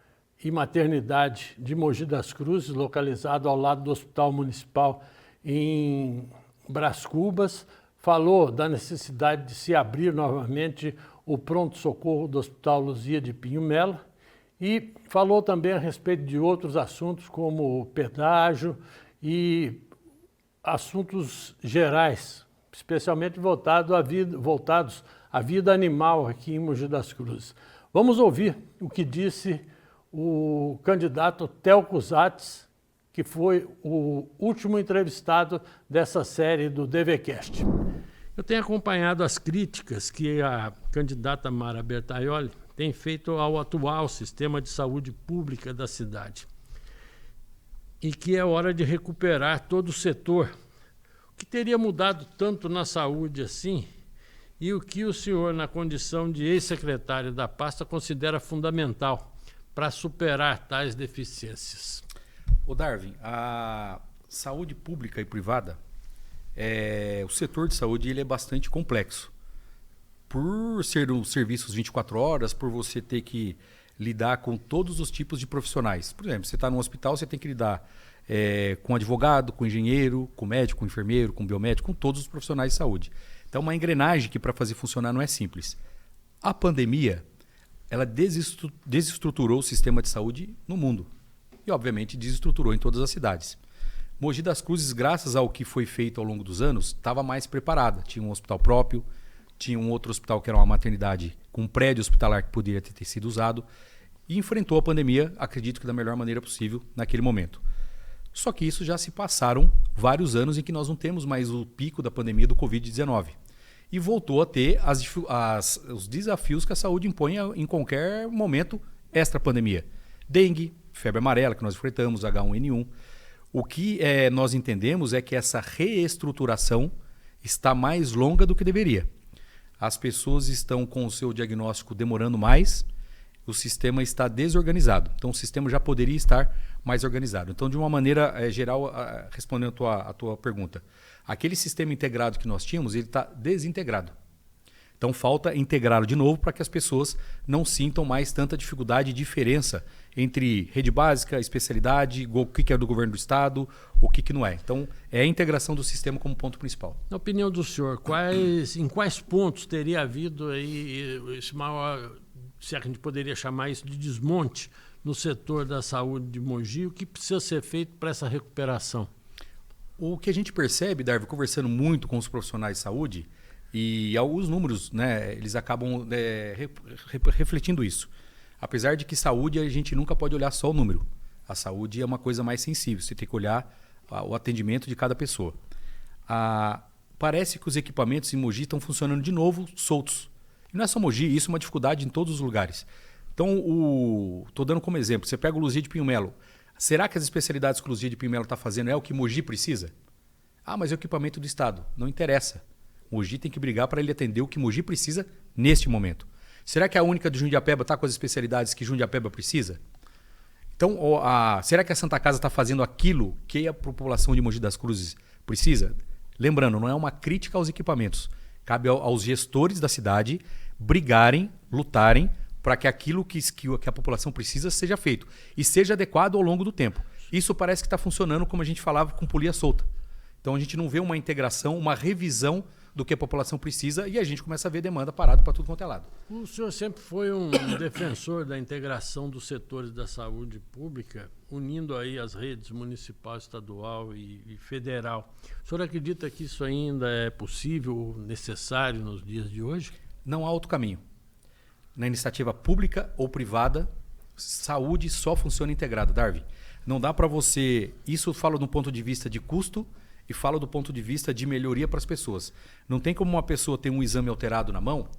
e Maternidade de Mogi das Cruzes, localizado ao lado do Hospital Municipal em Brás Cubas, falou da necessidade de se abrir novamente o pronto-socorro do Hospital Luzia de Pinho Melo e falou também a respeito de outros assuntos como pedágio e assuntos gerais, especialmente voltados à vida animal aqui em Mogi das Cruzes. Vamos ouvir o que disse o candidato Telco Zatz, que foi o último entrevistado dessa série do DVCast. Eu tenho acompanhado as críticas que a candidata Mara Bertaioli tem feito ao atual sistema de saúde pública da cidade. E que é hora de recuperar todo o setor. O que teria mudado tanto na saúde assim? E o que o senhor, na condição de ex-secretário da pasta, considera fundamental para superar tais deficiências? Ô Darwin, a saúde pública e privada, o setor de saúde ele é bastante complexo. Por ser um serviços 24 horas, por você ter que lidar com todos os tipos de profissionais. Por exemplo, você está num hospital, você tem que lidar com advogado, com engenheiro, com médico, com enfermeiro, com biomédico, com todos os profissionais de saúde. Então, uma engrenagem que para fazer funcionar não é simples. A pandemia, ela desestruturou o sistema de saúde no mundo. E, obviamente, desestruturou em todas as cidades. Mogi das Cruzes, graças ao que foi feito ao longo dos anos, estava mais preparada. Tinha um hospital próprio, tinha um outro hospital que era uma maternidade com um prédio hospitalar que poderia ter sido usado e enfrentou a pandemia, acredito que da melhor maneira possível naquele momento. Só que isso já se passaram vários anos em que nós não temos mais o pico da pandemia do Covid-19. E voltou a ter os desafios que a saúde impõe em qualquer momento extra-pandemia. Dengue, febre amarela, que nós enfrentamos, H1N1. O que nós entendemos é que essa reestruturação está mais longa do que deveria. As pessoas estão com o seu diagnóstico demorando mais, o sistema está desorganizado. Então, o sistema já poderia estar mais organizado. Então, de uma maneira geral, respondendo a tua pergunta, aquele sistema integrado que nós tínhamos, ele está desintegrado. Então, falta integrá-lo de novo para que as pessoas não sintam mais tanta dificuldade e diferença entre rede básica, especialidade, o que é do governo do estado, o que não é. Então, é a integração do sistema como ponto principal. Na opinião do senhor, em quais pontos teria havido aí esse maior, se a gente poderia chamar isso de desmonte no setor da saúde de Mogi? O que precisa ser feito para essa recuperação? O que a gente percebe, Darwin, conversando muito com os profissionais de saúde, e alguns números, né, eles acabam refletindo isso. Apesar de que saúde a gente nunca pode olhar só o número. A saúde é uma coisa mais sensível, você tem que olhar o atendimento de cada pessoa. Parece que os equipamentos em Mogi estão funcionando de novo soltos. E não é só Mogi, isso é uma dificuldade em todos os lugares. Então, estou dando como exemplo, você pega o Luzia de Pinho Melo. Será que as especialidades que o Luzia de Pinho Melo está fazendo é o que Mogi precisa? Mas é o equipamento do Estado. Não interessa. Mogi tem que brigar para ele atender o que Mogi precisa neste momento. Será que a única de Jundiapeba está com as especialidades que Jundiapeba precisa? Então, será que a Santa Casa está fazendo aquilo que a população de Mogi das Cruzes precisa? Lembrando, não é uma crítica aos equipamentos. Cabe aos gestores da cidade brigarem, lutarem para que aquilo que a população precisa seja feito e seja adequado ao longo do tempo. Isso parece que está funcionando como a gente falava com polia solta. Então a gente não vê uma integração, uma revisão do que a população precisa e a gente começa a ver demanda parada para tudo quanto é lado. O senhor sempre foi um defensor da integração dos setores da saúde pública, unindo aí as redes municipal, estadual e federal. O senhor acredita que isso ainda é possível, necessário nos dias de hoje? Não há outro caminho. Na iniciativa pública ou privada, saúde só funciona integrada, Darwin. Não dá para você... Isso eu falo do ponto de vista de custo e falo do ponto de vista de melhoria para as pessoas. Não tem como uma pessoa ter um exame alterado na mão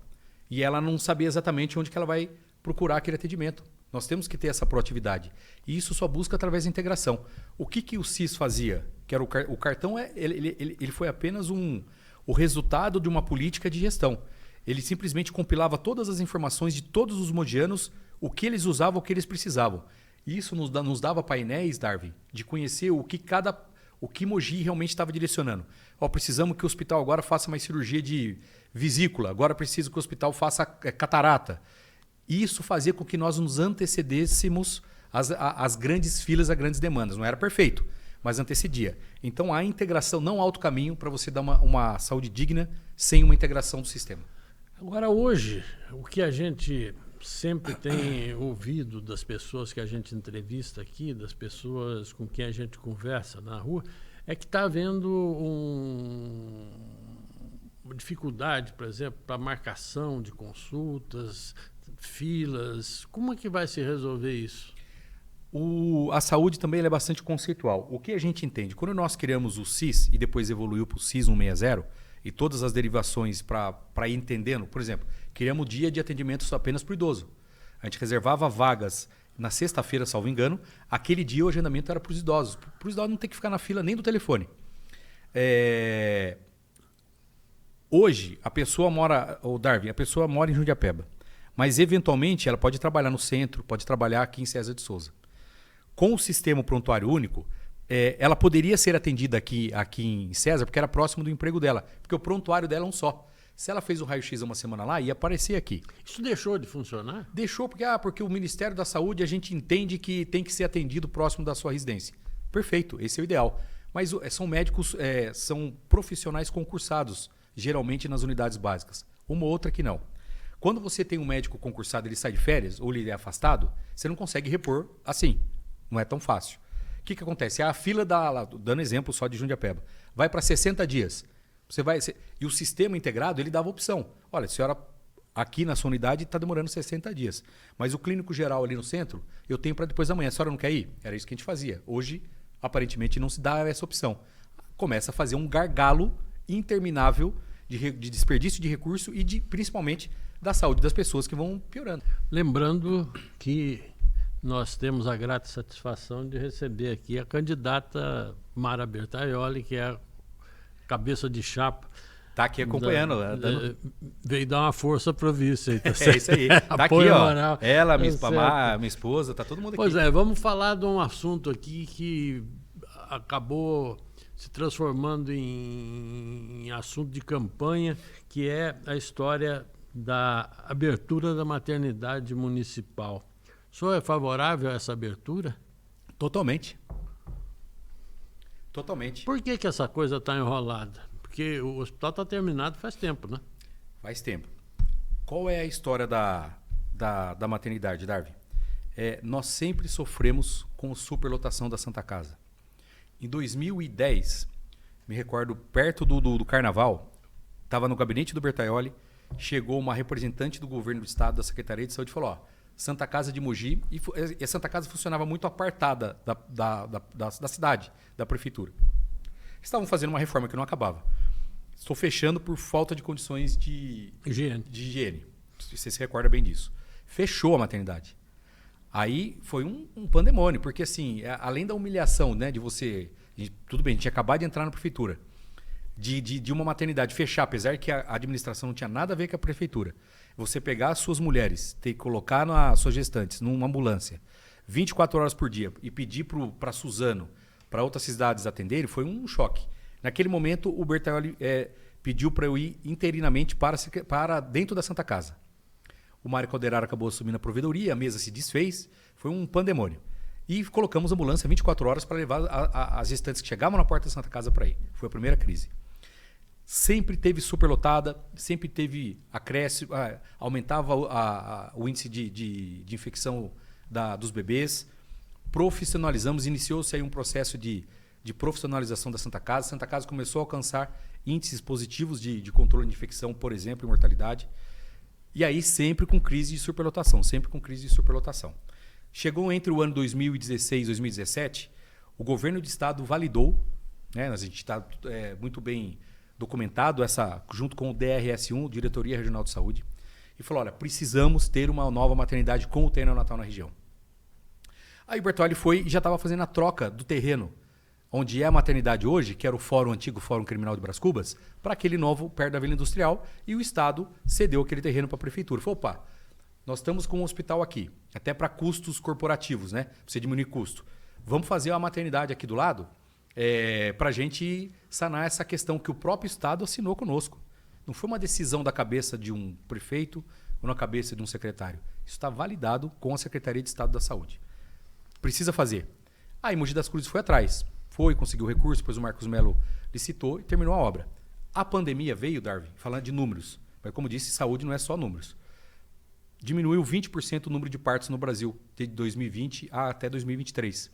e ela não saber exatamente onde que ela vai procurar aquele atendimento. Nós temos que ter essa proatividade. E isso só busca através da integração. O que o SIS fazia? Que era o cartão, ele foi apenas o resultado de uma política de gestão. Ele simplesmente compilava todas as informações de todos os mogianos, o que eles usavam, o que eles precisavam. E isso nos dava painéis, Darwin, de conhecer o que Mogi realmente estava direcionando. Precisamos que o hospital agora faça mais cirurgia de vesícula, agora precisa que o hospital faça catarata. Isso fazia com que nós nos antecedêssemos às grandes filas, às grandes demandas. Não era perfeito, mas antecedia. Então há integração, não há outro caminho para você dar uma saúde digna sem uma integração do sistema. Agora, hoje, o que a gente sempre tem ouvido das pessoas que a gente entrevista aqui, das pessoas com quem a gente conversa na rua, é que está havendo dificuldade, por exemplo, para marcação de consultas, filas? Como é que vai se resolver isso? A saúde também ela é bastante conceitual. O que a gente entende? Quando nós criamos o CIS e depois evoluiu para o CIS 160 e todas as derivações para ir entendendo, por exemplo, criamos dia de atendimento só apenas para o idoso. A gente reservava vagas na sexta-feira, salvo engano. Aquele dia o agendamento era para os idosos. Para os idosos não ter que ficar na fila nem do telefone. Hoje, a pessoa mora em Jundiapeba. Mas, eventualmente, ela pode trabalhar no centro, pode trabalhar aqui em César de Souza. Com o sistema prontuário único, ela poderia ser atendida aqui em César, porque era próximo do emprego dela. Porque o prontuário dela é um só. Se ela fez o raio-x uma semana lá, ia aparecer aqui. Isso deixou de funcionar? Deixou porque o Ministério da Saúde a gente entende que tem que ser atendido próximo da sua residência. Perfeito, esse é o ideal. Mas são médicos, são profissionais concursados, geralmente nas unidades básicas. Uma ou outra que não. Quando você tem um médico concursado, ele sai de férias ou ele é afastado, você não consegue repor assim. Não é tão fácil. O que acontece? A fila, dando exemplo só de Jundiapeba, vai para 60 dias. E o sistema integrado, ele dava opção. Olha, a senhora aqui na sua unidade está demorando 60 dias. Mas o clínico geral ali no centro, eu tenho para depois da manhã. A senhora não quer ir? Era isso que a gente fazia. Hoje, aparentemente, não se dá essa opção. Começa a fazer um gargalo interminável de desperdício de recurso e principalmente da saúde das pessoas que vão piorando. Lembrando que nós temos a grata satisfação de receber aqui a candidata Mara Bertaioli, que é a cabeça de chapa. Está aqui acompanhando. Veio dar uma força para o vice. Tá é isso aí. Está aqui, ó. Moral. Ela, minha esposa, está todo mundo aqui. Pois é, vamos falar de um assunto aqui que acabou se transformando em assunto de campanha, que é a história da abertura da maternidade municipal. O senhor é favorável a essa abertura? Totalmente. Totalmente. Por que essa coisa está enrolada? Porque o hospital está terminado faz tempo, né? Faz tempo. Qual é a história da maternidade, Darwin? Nós sempre sofremos com superlotação da Santa Casa. Em 2010, me recordo, perto do Carnaval, estava no gabinete do Bertaioli, chegou uma representante do governo do estado, da Secretaria de Saúde, e falou, Santa Casa de Mogi, e a Santa Casa funcionava muito apartada da cidade, da prefeitura. Estavam fazendo uma reforma que não acabava. Estou fechando por falta de condições de higiene. Você se recorda bem disso. Fechou a maternidade. Aí foi um pandemônio, porque assim, além da humilhação, né, de você... Tudo bem, a gente tinha acabado de entrar na prefeitura. De uma maternidade fechar, apesar que a administração não tinha nada a ver com a prefeitura. Você pegar as suas mulheres, ter que colocar as suas gestantes numa ambulância, 24 horas por dia, e pedir para Suzano, para outras cidades atenderem, foi um choque. Naquele momento, o Bertaioli pediu para eu ir interinamente para dentro da Santa Casa. O Mário Calderaro acabou assumindo a provedoria, a mesa se desfez, foi um pandemônio. E colocamos a ambulância 24 horas para levar as gestantes que chegavam na porta da Santa Casa para ir. Foi a primeira crise. Sempre teve superlotada, sempre teve acréscimo, aumentava o índice de infecção dos bebês. Profissionalizamos, iniciou-se aí um processo de profissionalização da Santa Casa. A Santa Casa começou a alcançar índices positivos de controle de infecção, por exemplo, e mortalidade. E aí sempre com crise de superlotação, Chegou entre o ano 2016 e 2017, o governo de estado validou, né, a gente está muito bem documentado, junto com o DRS1, Diretoria Regional de Saúde, e falou, olha, precisamos ter uma nova maternidade com UTI neonatal na região. Aí o Bertaioli foi e já estava fazendo a troca do terreno, onde é a maternidade hoje, que era o antigo Fórum Criminal de Brás Cubas, para aquele novo perto da Vila Industrial, e o Estado cedeu aquele terreno para a Prefeitura. Falou, opa, nós estamos com um hospital aqui, até para custos corporativos, né? Para você diminuir custo. Vamos fazer uma maternidade aqui do lado para a gente sanar essa questão que o próprio Estado assinou conosco. Não foi uma decisão da cabeça de um prefeito ou na cabeça de um secretário. Isso está validado com a Secretaria de Estado da Saúde. Precisa fazer. Aí Mogi das Cruzes foi atrás. Conseguiu recurso, depois o Marcos Melo licitou e terminou a obra. A pandemia veio, Darwin, falando de números. Mas como disse, saúde não é só números. Diminuiu 20% o número de partos no Brasil, de 2020 até 2023.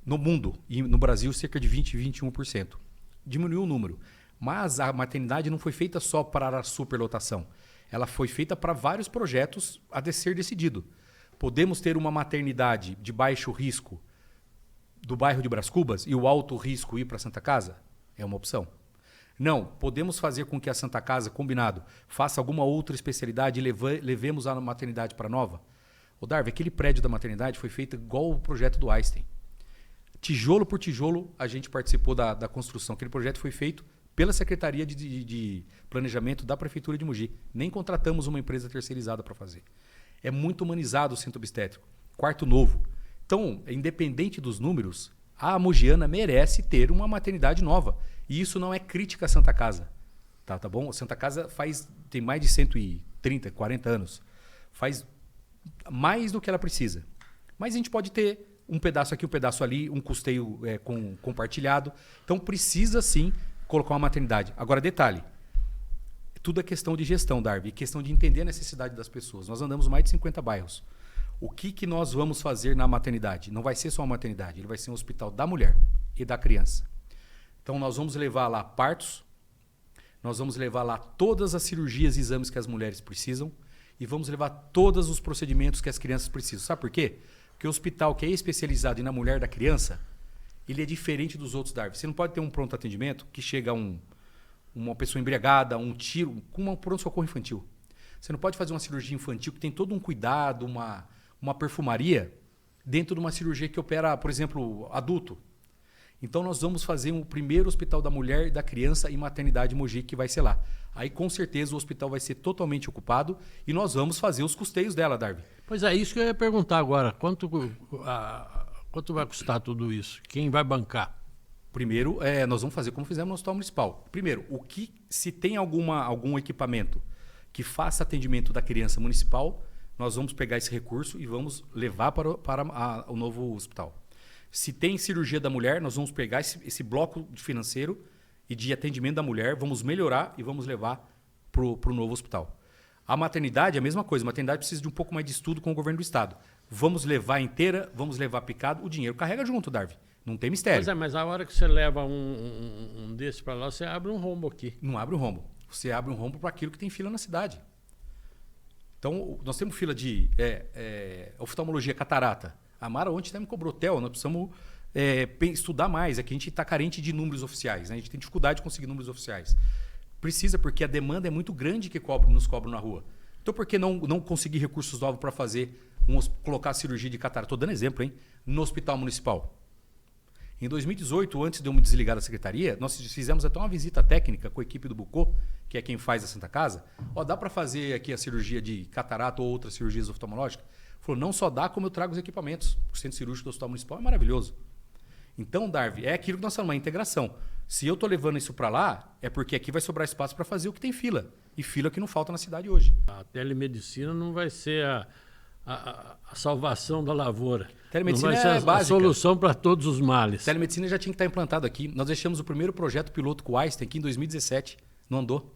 No mundo e no Brasil, cerca de 20% e 21%. Diminuiu o número. Mas a maternidade não foi feita só para a superlotação. Ela foi feita para vários projetos a ser decidido. Podemos ter uma maternidade de baixo risco do bairro de Brás Cubas e o alto risco ir para a Santa Casa? É uma opção. Não, podemos fazer com que a Santa Casa, combinado, faça alguma outra especialidade e levemos a maternidade para Nova? Ô Darby, aquele prédio da maternidade foi feito igual o projeto do Einstein. Tijolo por tijolo, a gente participou da construção. Aquele projeto foi feito pela Secretaria de Planejamento da Prefeitura de Mogi. Nem contratamos uma empresa terceirizada para fazer. É muito humanizado o centro obstétrico. Quarto novo. Então, independente dos números, a mogiana merece ter uma maternidade nova. E isso não é crítica à Santa Casa. Tá bom? A Santa Casa tem mais de 130, 40 anos. Faz mais do que ela precisa. Mas a gente pode ter um pedaço aqui, um pedaço ali, um custeio compartilhado. Então, precisa sim colocar uma maternidade. Agora, detalhe. Tudo é questão de gestão, Darby. Questão de entender a necessidade das pessoas. Nós andamos mais de 50 bairros. O que nós vamos fazer na maternidade? Não vai ser só uma maternidade. Ele vai ser um hospital da mulher e da criança. Então, nós vamos levar lá partos. Nós vamos levar lá todas as cirurgias e exames que as mulheres precisam. E vamos levar todos os procedimentos que as crianças precisam. Sabe por quê? Porque o hospital que é especializado na mulher da criança, ele é diferente dos outros, Darby. Você não pode ter um pronto atendimento que chega uma pessoa embriagada, um tiro, com um pronto-socorro infantil. Você não pode fazer uma cirurgia infantil que tem todo um cuidado, uma perfumaria, dentro de uma cirurgia que opera, por exemplo, adulto. Então, nós vamos fazer o primeiro hospital da mulher, da criança e maternidade Mogi, que vai ser lá. Aí, com certeza, o hospital vai ser totalmente ocupado e nós vamos fazer os custeios dela, Darby. Pois é, isso que eu ia perguntar agora. Quanto vai custar tudo isso? Quem vai bancar? Primeiro, nós vamos fazer como fizemos no Hospital Municipal. Primeiro, se tem algum equipamento que faça atendimento da criança municipal, nós vamos pegar esse recurso e vamos levar para o novo hospital. Se tem cirurgia da mulher, nós vamos pegar esse bloco financeiro e de atendimento da mulher, vamos melhorar e vamos levar para o novo hospital. A maternidade é a mesma coisa. A maternidade precisa de um pouco mais de estudo com o governo do estado. Vamos levar inteira, vamos levar picado, o dinheiro carrega junto, Darby. Não tem mistério. Pois é, mas a hora que você leva um desse para lá, você abre um rombo aqui. Não abre um rombo. Você abre um rombo para aquilo que tem fila na cidade. Então, nós temos fila de oftalmologia, catarata. A Mara ontem até me cobrou hotel, nós precisamos estudar mais. Aqui a gente está carente de números oficiais, né? A gente tem dificuldade de conseguir números oficiais. Precisa, porque a demanda é muito grande que nos cobram na rua. Então, por que não conseguir recursos novos para fazer, colocar a cirurgia de catarata? Estou dando exemplo, hein? No hospital municipal. Em 2018, antes de eu me desligar da secretaria, nós fizemos até uma visita técnica com a equipe do Bucô, que é quem faz a Santa Casa. Dá para fazer aqui a cirurgia de catarata ou outras cirurgias oftalmológicas? Falou, não só dá, como eu trago os equipamentos. O centro cirúrgico do Hospital Municipal é maravilhoso. Então, Darby, é aquilo que nós falamos, uma integração. Se eu estou levando isso para lá, é porque aqui vai sobrar espaço para fazer o que tem fila. E fila que não falta na cidade hoje. A telemedicina não vai ser a salvação da lavoura. Telemedicina não vai ser básica. A solução para todos os males. Telemedicina já tinha que estar implantado aqui. Nós deixamos o primeiro projeto piloto com o Einstein aqui em 2017. Não andou.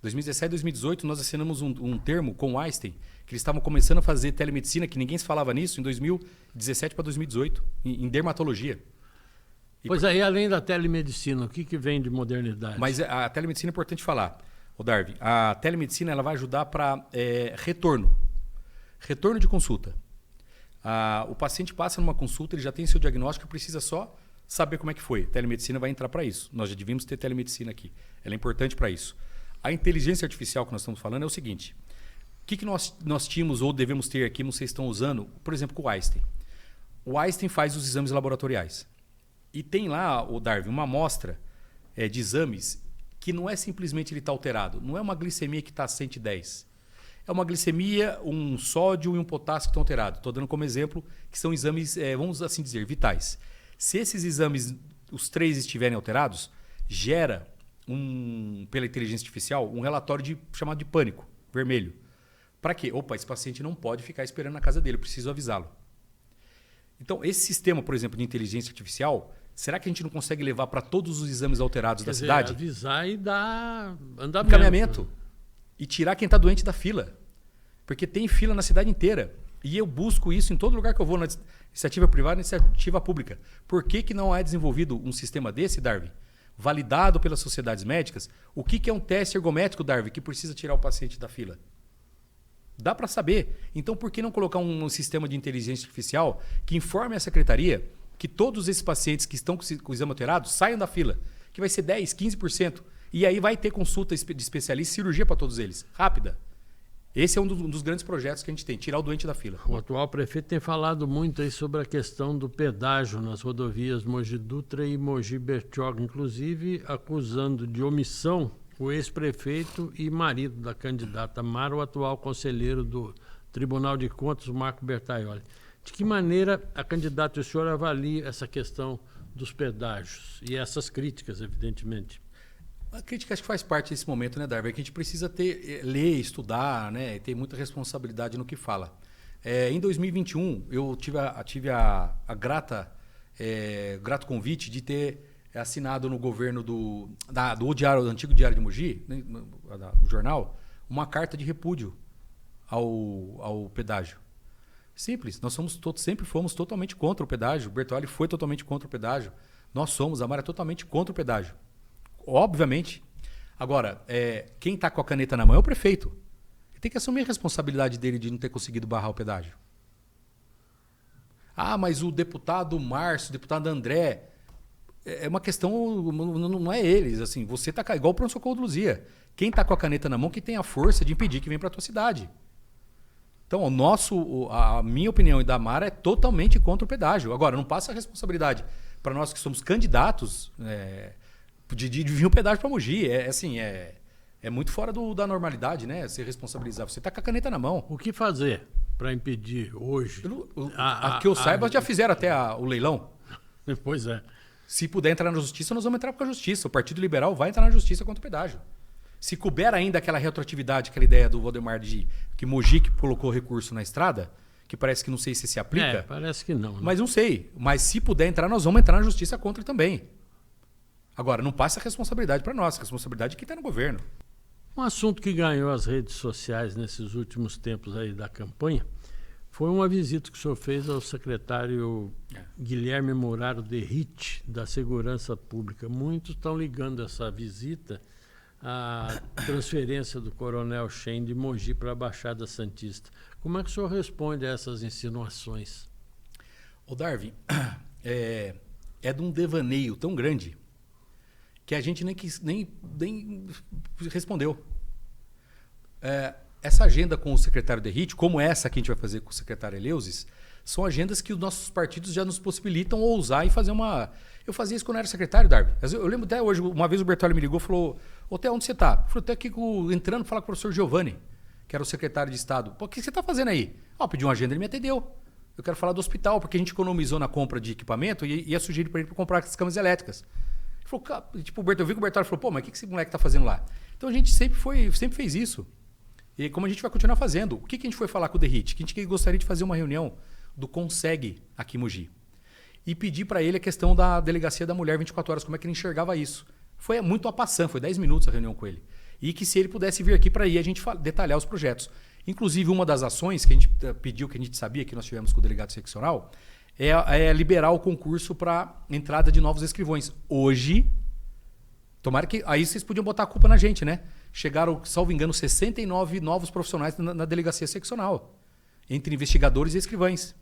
2017 e 2018, nós assinamos um termo com o Einstein, que eles estavam começando a fazer telemedicina, que ninguém se falava nisso, em 2017 para 2018, em dermatologia. Pois aí, além da telemedicina, o que vem de modernidade? Mas a telemedicina é importante falar, Darby. A telemedicina ela vai ajudar para retorno de consulta. O paciente passa numa consulta, ele já tem seu diagnóstico, precisa só saber como é que foi. A telemedicina vai entrar para isso. Nós já devíamos ter telemedicina aqui. Ela é importante para isso. A inteligência artificial que nós estamos falando é o seguinte. O que nós tínhamos ou devemos ter aqui, vocês estão usando, por exemplo, com o Einstein. O Einstein faz os exames laboratoriais. E tem lá, Darby, uma amostra de exames que não é simplesmente ele está alterado. Não é uma glicemia que está a 110. É uma glicemia, um sódio e um potássio que estão alterados. Estou dando como exemplo que são exames, vamos assim dizer, vitais. Se esses exames, os 3 estiverem alterados, gera, pela inteligência artificial, um relatório chamado de pânico, vermelho. Para quê? Esse paciente não pode ficar esperando na casa dele, eu preciso avisá-lo. Então, esse sistema, por exemplo, de inteligência artificial, será que a gente não consegue levar para todos os exames alterados da cidade? Avisar e dar andamento. Encaminhamento. E tirar quem está doente da fila. Porque tem fila na cidade inteira. E eu busco isso em todo lugar que eu vou, na iniciativa privada e na iniciativa pública. Por que não é desenvolvido um sistema desse, Darby? validado pelas sociedades médicas, o que é um teste ergométrico, Darwin, que precisa tirar o paciente da fila? Dá para saber. Então, por que não colocar um sistema de inteligência artificial que informe a secretaria que todos esses pacientes que estão com o exame alterado saiam da fila? Que vai ser 10%, 15%. E aí vai ter consulta de especialista e cirurgia para todos eles. Rápida. Esse é um dos grandes projetos que a gente tem, tirar o doente da fila. O atual prefeito tem falado muito aí sobre a questão do pedágio nas rodovias Mogi Dutra e Mogi Bertioga, inclusive acusando de omissão o ex-prefeito e marido da candidata Mara, o atual conselheiro do Tribunal de Contas, Marco Bertaioli. De que maneira a candidata e o senhor avalia essa questão dos pedágios e essas críticas, evidentemente? A crítica acho que faz parte desse momento, né, Darwin? Que a gente precisa ler, estudar, né, e ter muita responsabilidade no que fala. Em 2021, eu tive a grato convite de ter assinado no governo do antigo Diário de Mogi, né, no jornal, uma carta de repúdio ao pedágio. Simples, nós sempre fomos totalmente contra o pedágio. O Bertaioli foi totalmente contra o pedágio. A Mara é totalmente contra o pedágio. Obviamente. Agora, quem está com a caneta na mão é o prefeito. Ele tem que assumir a responsabilidade dele de não ter conseguido barrar o pedágio. Ah, mas o deputado Márcio, o deputado André... É uma questão, não é eles. Assim, você está igual o pronto-socorro do Luzia. Quem está com a caneta na mão que tem a força de impedir que venha para a tua cidade. Então, a minha opinião e da Mara é totalmente contra o pedágio. Agora, não passa a responsabilidade para nós que somos candidatos de vir o pedágio para Mogi. É muito fora da normalidade, né? Se responsabilizar. Você está com a caneta na mão. O que fazer para impedir hoje? Que eu saiba, já fizeram até o leilão. Pois é. Se puder entrar na justiça, nós vamos entrar com a justiça. O Partido Liberal vai entrar na justiça contra o pedágio. Se couber ainda aquela retroatividade, aquela ideia do Valdemar de que Mogi que colocou recurso na estrada, que parece que não sei se aplica. Parece que não. Né? Mas não sei. Mas se puder entrar, nós vamos entrar na justiça contra também. Agora, não passa a responsabilidade para nós. A responsabilidade é quem está no governo. Um assunto que ganhou as redes sociais nesses últimos tempos aí da campanha foi uma visita que o senhor fez ao secretário Guilherme Muraro Derrite, da Segurança Pública. Muitos estão ligando essa visita à transferência do Coronel Shen de Mogi para a Baixada Santista. Como é que o senhor responde a essas insinuações? Ô Darwin, é de um devaneio tão grande que a gente nem respondeu. Essa agenda com o secretário Derrite, como essa que a gente vai fazer com o secretário Eleusis, são agendas que os nossos partidos já nos possibilitam ousar e fazer uma... Eu fazia isso quando eu era secretário, Darwin. Eu lembro até hoje, uma vez o Bertaioli me ligou e falou: Té, onde você está? Eu falei: estou aqui entrando para falar com o professor Giovanni, que era o secretário de Estado. Pô, o que você está fazendo aí? Eu pedi uma agenda, ele me atendeu. Eu quero falar do hospital, porque a gente economizou na compra de equipamento e ia sugerir para ele para comprar as camas elétricas. Ele falou, eu vi que o Bertaioli falou: pô, mas o que esse moleque está fazendo lá? Então a gente sempre fez isso. E como a gente vai continuar fazendo. O que a gente foi falar com o Derrite? Que a gente gostaria de fazer uma reunião do Conseg aqui em Mogi. E pedir para ele a questão da delegacia da mulher 24 horas, como é que ele enxergava isso. Foi muito a passant, foi 10 minutos a reunião com ele. E que se ele pudesse vir aqui para aí a gente detalhar os projetos. Inclusive, uma das ações que a gente pediu, que a gente sabia que nós tivemos com o delegado seccional, é liberar o concurso para entrada de novos escrivões. Hoje, tomara que... Aí vocês podiam botar a culpa na gente, né? Chegaram, salvo engano, 69 novos profissionais na delegacia seccional, entre investigadores e escrivães.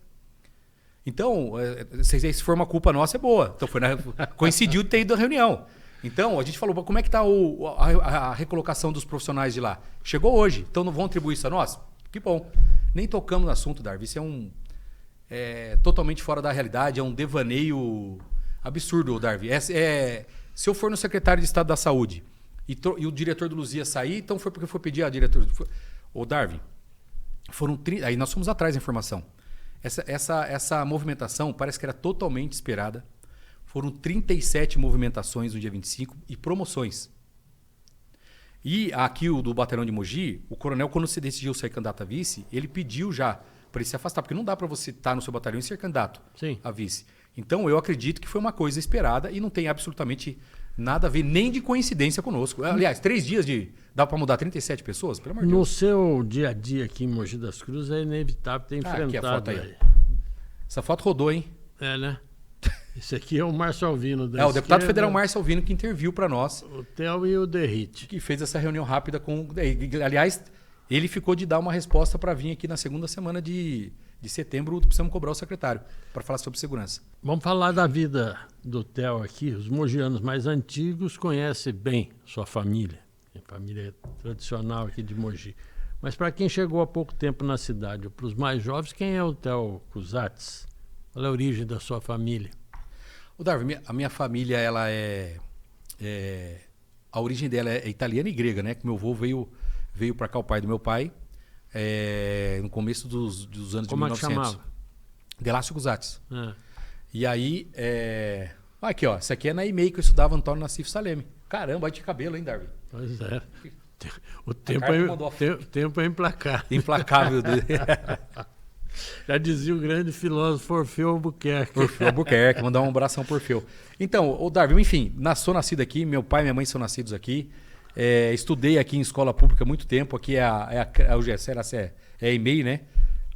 Então, se for uma culpa nossa, é boa. Então, coincidiu de ter ido à reunião. Então, a gente falou: como é que está a recolocação dos profissionais de lá? Chegou hoje, então não vão atribuir isso a nós? Que bom. Nem tocamos no assunto, Darwin. Isso totalmente fora da realidade, é um devaneio absurdo, Darwin. Se eu for no secretário de Estado da Saúde e o diretor do Luzia sair, então foi porque foi pedir a diretora. Darwin, foram 30, aí nós fomos atrás da informação. Essa movimentação parece que era totalmente esperada. Foram 37 movimentações no dia 25 e promoções. E aqui o do Batalhão de Mogi, o coronel, quando se decidiu ser candidato a vice, ele pediu já para ele se afastar, porque não dá para você estar no seu batalhão e ser candidato a vice. Então, eu acredito que foi uma coisa esperada e não tem absolutamente nada a ver, nem de coincidência conosco. Aliás, 3 dias dá para mudar 37 pessoas? Pelo amor de Deus. No seu dia a dia aqui em Mogi das Cruzes, é inevitável ter enfrentado. Aqui a foto aí. Essa foto rodou, hein? É, né? Esse aqui é o Márcio Alvino da O deputado esquerda, federal Márcio Alvino que interviu para nós, o Theo e o Derrite. que fez essa reunião rápida com... Aliás, ele ficou de dar uma resposta para vir aqui na segunda semana de setembro, precisamos cobrar o secretário para falar sobre segurança. Vamos falar da vida do Theo aqui. Os mogianos mais antigos conhecem bem sua família. A família tradicional aqui de Mogi. Mas para quem chegou há pouco tempo na cidade, ou para os mais jovens, quem é o Theo Cusatz? Qual é a origem da sua família? O Darwin, a minha família, ela a origem dela é italiana e grega, né? Que meu avô veio para cá, o pai do meu pai, no começo dos anos Como de 1900. Como é que chamava? Delácio Cusatz. E aí, aqui, ó, isso aqui é na EMEI que eu estudava, Antônio Nassif Saleme. Caramba, aí de cabelo, hein, Darwin? Pois é. O tempo é implacável. Implacável. Já dizia o grande filósofo Orfeu Albuquerque. Orfeu Albuquerque, mandar um abração por Orfeu. Então, o Darwin, enfim, sou nascido aqui, meu pai e minha mãe são nascidos aqui. Estudei aqui em escola pública há muito tempo. Aqui é a UGS, é a EMEI, né?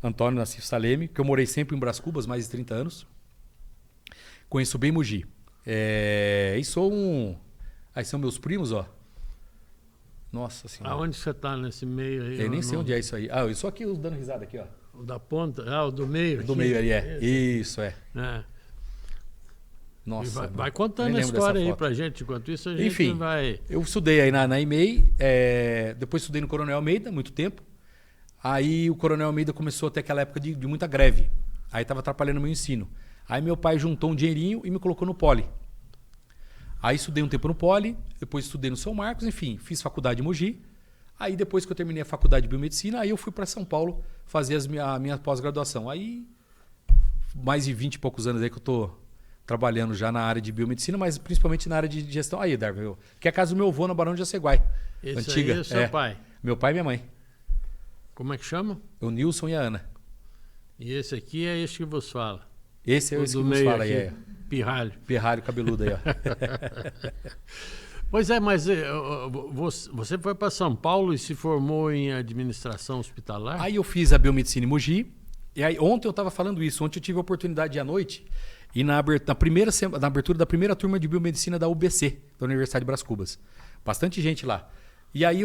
Antônio Nassif Saleme, que eu morei sempre em Brás Cubas, mais de 30 anos. Conheço bem Mogi. E sou um... Aí são meus primos, ó. Nossa Senhora. Aonde você está nesse meio aí? Eu nem sei onde é isso aí. Eu sou aqui dando risada aqui, ó. O da ponta? O do meio? O do meio ali, Isso, Nossa. Vai contando a história aí pra gente. Enquanto isso, a gente Enfim, vai... eu estudei aí na EMEI, depois estudei no Coronel Almeida, muito tempo. Aí o Coronel Almeida começou a ter aquela época de muita greve. Aí estava atrapalhando o meu ensino. Aí meu pai juntou um dinheirinho e me colocou no Poli. Aí estudei um tempo no Poli, depois estudei no São Marcos, enfim, fiz faculdade em Mogi. Aí depois que eu terminei a faculdade de biomedicina, aí eu fui para São Paulo fazer a minha pós-graduação. Aí mais de 20 e poucos anos aí que eu tô trabalhando já na área de biomedicina, mas principalmente na área de gestão. Aí, Darwin, que é a casa do meu avô na Barão de Jaceguai. Esse antiga. Aí é o seu pai? Meu pai e minha mãe. Como é que chama? O Nilson e a Ana. E esse aqui é esse que vos fala? Esse é esse que vos fala aí. Pirralho. Pirralho cabeludo aí, ó. Pois é, mas você foi para São Paulo e se formou em administração hospitalar? Aí eu fiz a biomedicina em Mogi. E aí ontem eu estava falando isso. Ontem eu tive a oportunidade de à noite ir na abertura da primeira turma de biomedicina da UBC, da Universidade de Brás Cubas. Bastante gente lá. E aí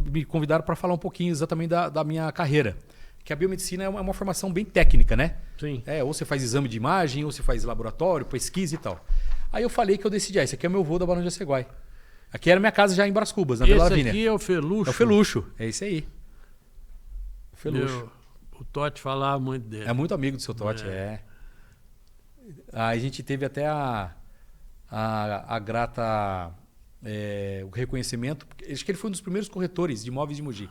me convidaram para falar um pouquinho exatamente da minha carreira. Que a biomedicina é uma formação bem técnica, né? Sim. Ou você faz exame de imagem, ou você faz laboratório, pesquisa e tal. Aí eu falei que eu decidi, esse aqui é meu avô da Barão de Jaceguai. Aqui era minha casa já em Brás Cubas, na Vila Lavínia. Esse aqui é o Felucho? É o Felucho, é esse aí. O Felucho. O Totti falava muito dele. É muito amigo do seu Totti, Aí a gente teve até a grata... o reconhecimento, acho que ele foi um dos primeiros corretores de imóveis de Mogi.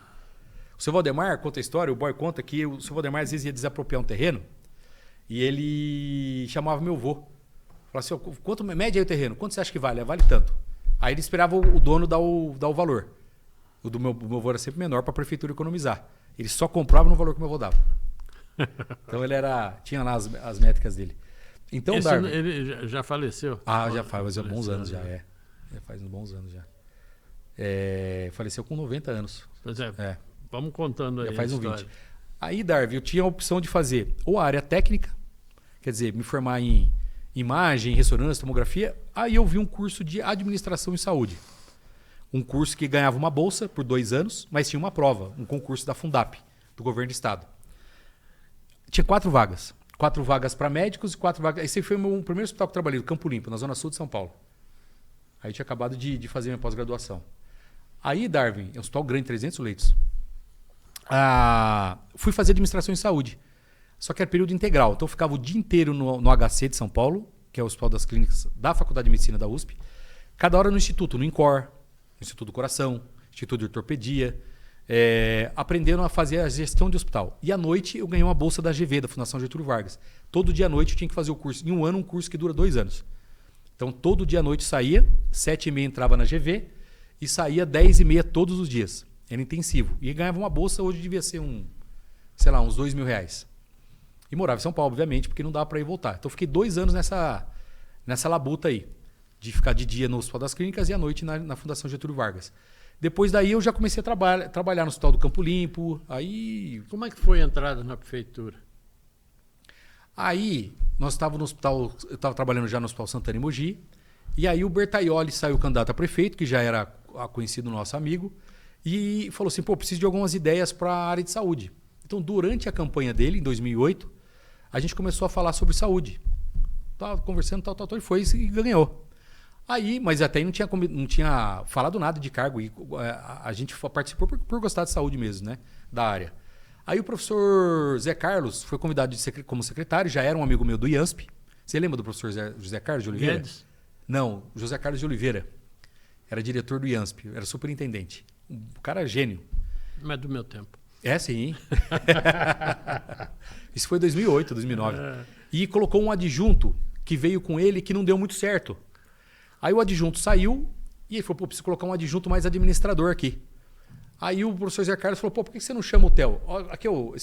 O seu Valdemar conta a história, o boy conta que o seu Valdemar às vezes ia desapropriar um terreno e ele chamava meu avô. Falava assim, quanto mede aí o terreno? Quanto você acha que vale? Vale tanto. Aí ele esperava o dono dar o valor. O do meu avô era sempre menor para a prefeitura economizar. Ele só comprava no valor que o meu avô dava. Então ele tinha lá as métricas dele. Então, Darwin, ele já faleceu? Já faz bons anos já, faz uns bons anos já. Faleceu com 90 anos. Pois é. Vamos contando aí. Já faz 20. Aí, Darwin, eu tinha a opção de fazer ou a área técnica, quer dizer, me formar em imagem, ressonância, tomografia. Aí eu vi um curso de administração em saúde. Um curso que ganhava uma bolsa por 2 anos, mas tinha uma prova, um concurso da Fundap, do governo do estado. Tinha 4 vagas. 4 vagas para médicos e 4 vagas... Esse foi o meu primeiro hospital que eu trabalhei, Campo Limpo, na zona sul de São Paulo. Aí eu tinha acabado de fazer minha pós-graduação. Aí, Darwin, é um hospital grande, 300 leitos. Fui fazer administração em saúde. Só que era período integral. Então eu ficava o dia inteiro no HC de São Paulo, que é o Hospital das Clínicas da Faculdade de Medicina da USP. Cada hora no instituto, no INCOR, no Instituto do Coração, Instituto de Ortopedia, aprendendo a fazer a gestão de hospital. E à noite eu ganhei uma bolsa da GV, da Fundação Getúlio Vargas. Todo dia à noite eu tinha que fazer o curso. Em um ano, um curso que dura 2 anos. Então todo dia à noite saía, 7h30 entrava na GV e saía 10h30 todos os dias. Era intensivo. E ganhava uma bolsa, hoje devia ser uns R$2.000. E morava em São Paulo, obviamente, porque não dava para ir voltar. Então fiquei 2 anos nessa labuta aí. De ficar de dia no Hospital das Clínicas e à noite na Fundação Getúlio Vargas. Depois daí eu já comecei a trabalhar no Hospital do Campo Limpo. Aí... Como é que foi a entrada na prefeitura? Aí nós estávamos no hospital, eu estava trabalhando já no Hospital Santana em Mogi, e aí o Bertaioli saiu candidato a prefeito, que já era conhecido nosso amigo, e falou assim, pô, preciso de algumas ideias para a área de saúde. Então, durante a campanha dele, em 2008, a gente começou a falar sobre saúde. Tava conversando, tal, e foi e ganhou. Aí, mas até aí não tinha falado nada de cargo, e a gente participou por gostar de saúde mesmo, né, da área. Aí o professor Zé Carlos foi convidado como secretário, já era um amigo meu do IANSP. Você lembra do professor José Carlos de Oliveira? Guedes? Não, José Carlos de Oliveira. Era diretor do IANSP, era superintendente. Um cara gênio. Não é do meu tempo. É, sim. Isso foi 2008, 2009. E colocou um adjunto que veio com ele que não deu muito certo. Aí o adjunto saiu e ele falou, pô, preciso colocar um adjunto mais administrador aqui. Aí o professor Zé Carlos falou, pô, por que você não chama o Theo? Aqui, o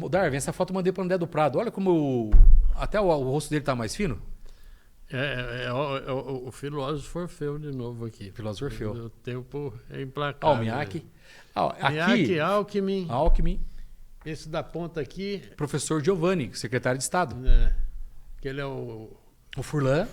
Darwin, essa foto eu mandei para o André do Prado. Olha como até o rosto dele está mais fino. O filósofo Orfeu de novo aqui. Filósofo Orfeu. O tempo é implacável. Almiaque. Aqui, Alckmin. Alckmin. Esse da ponta aqui. Professor Giovanni, secretário de Estado. Que ele é o Furlan.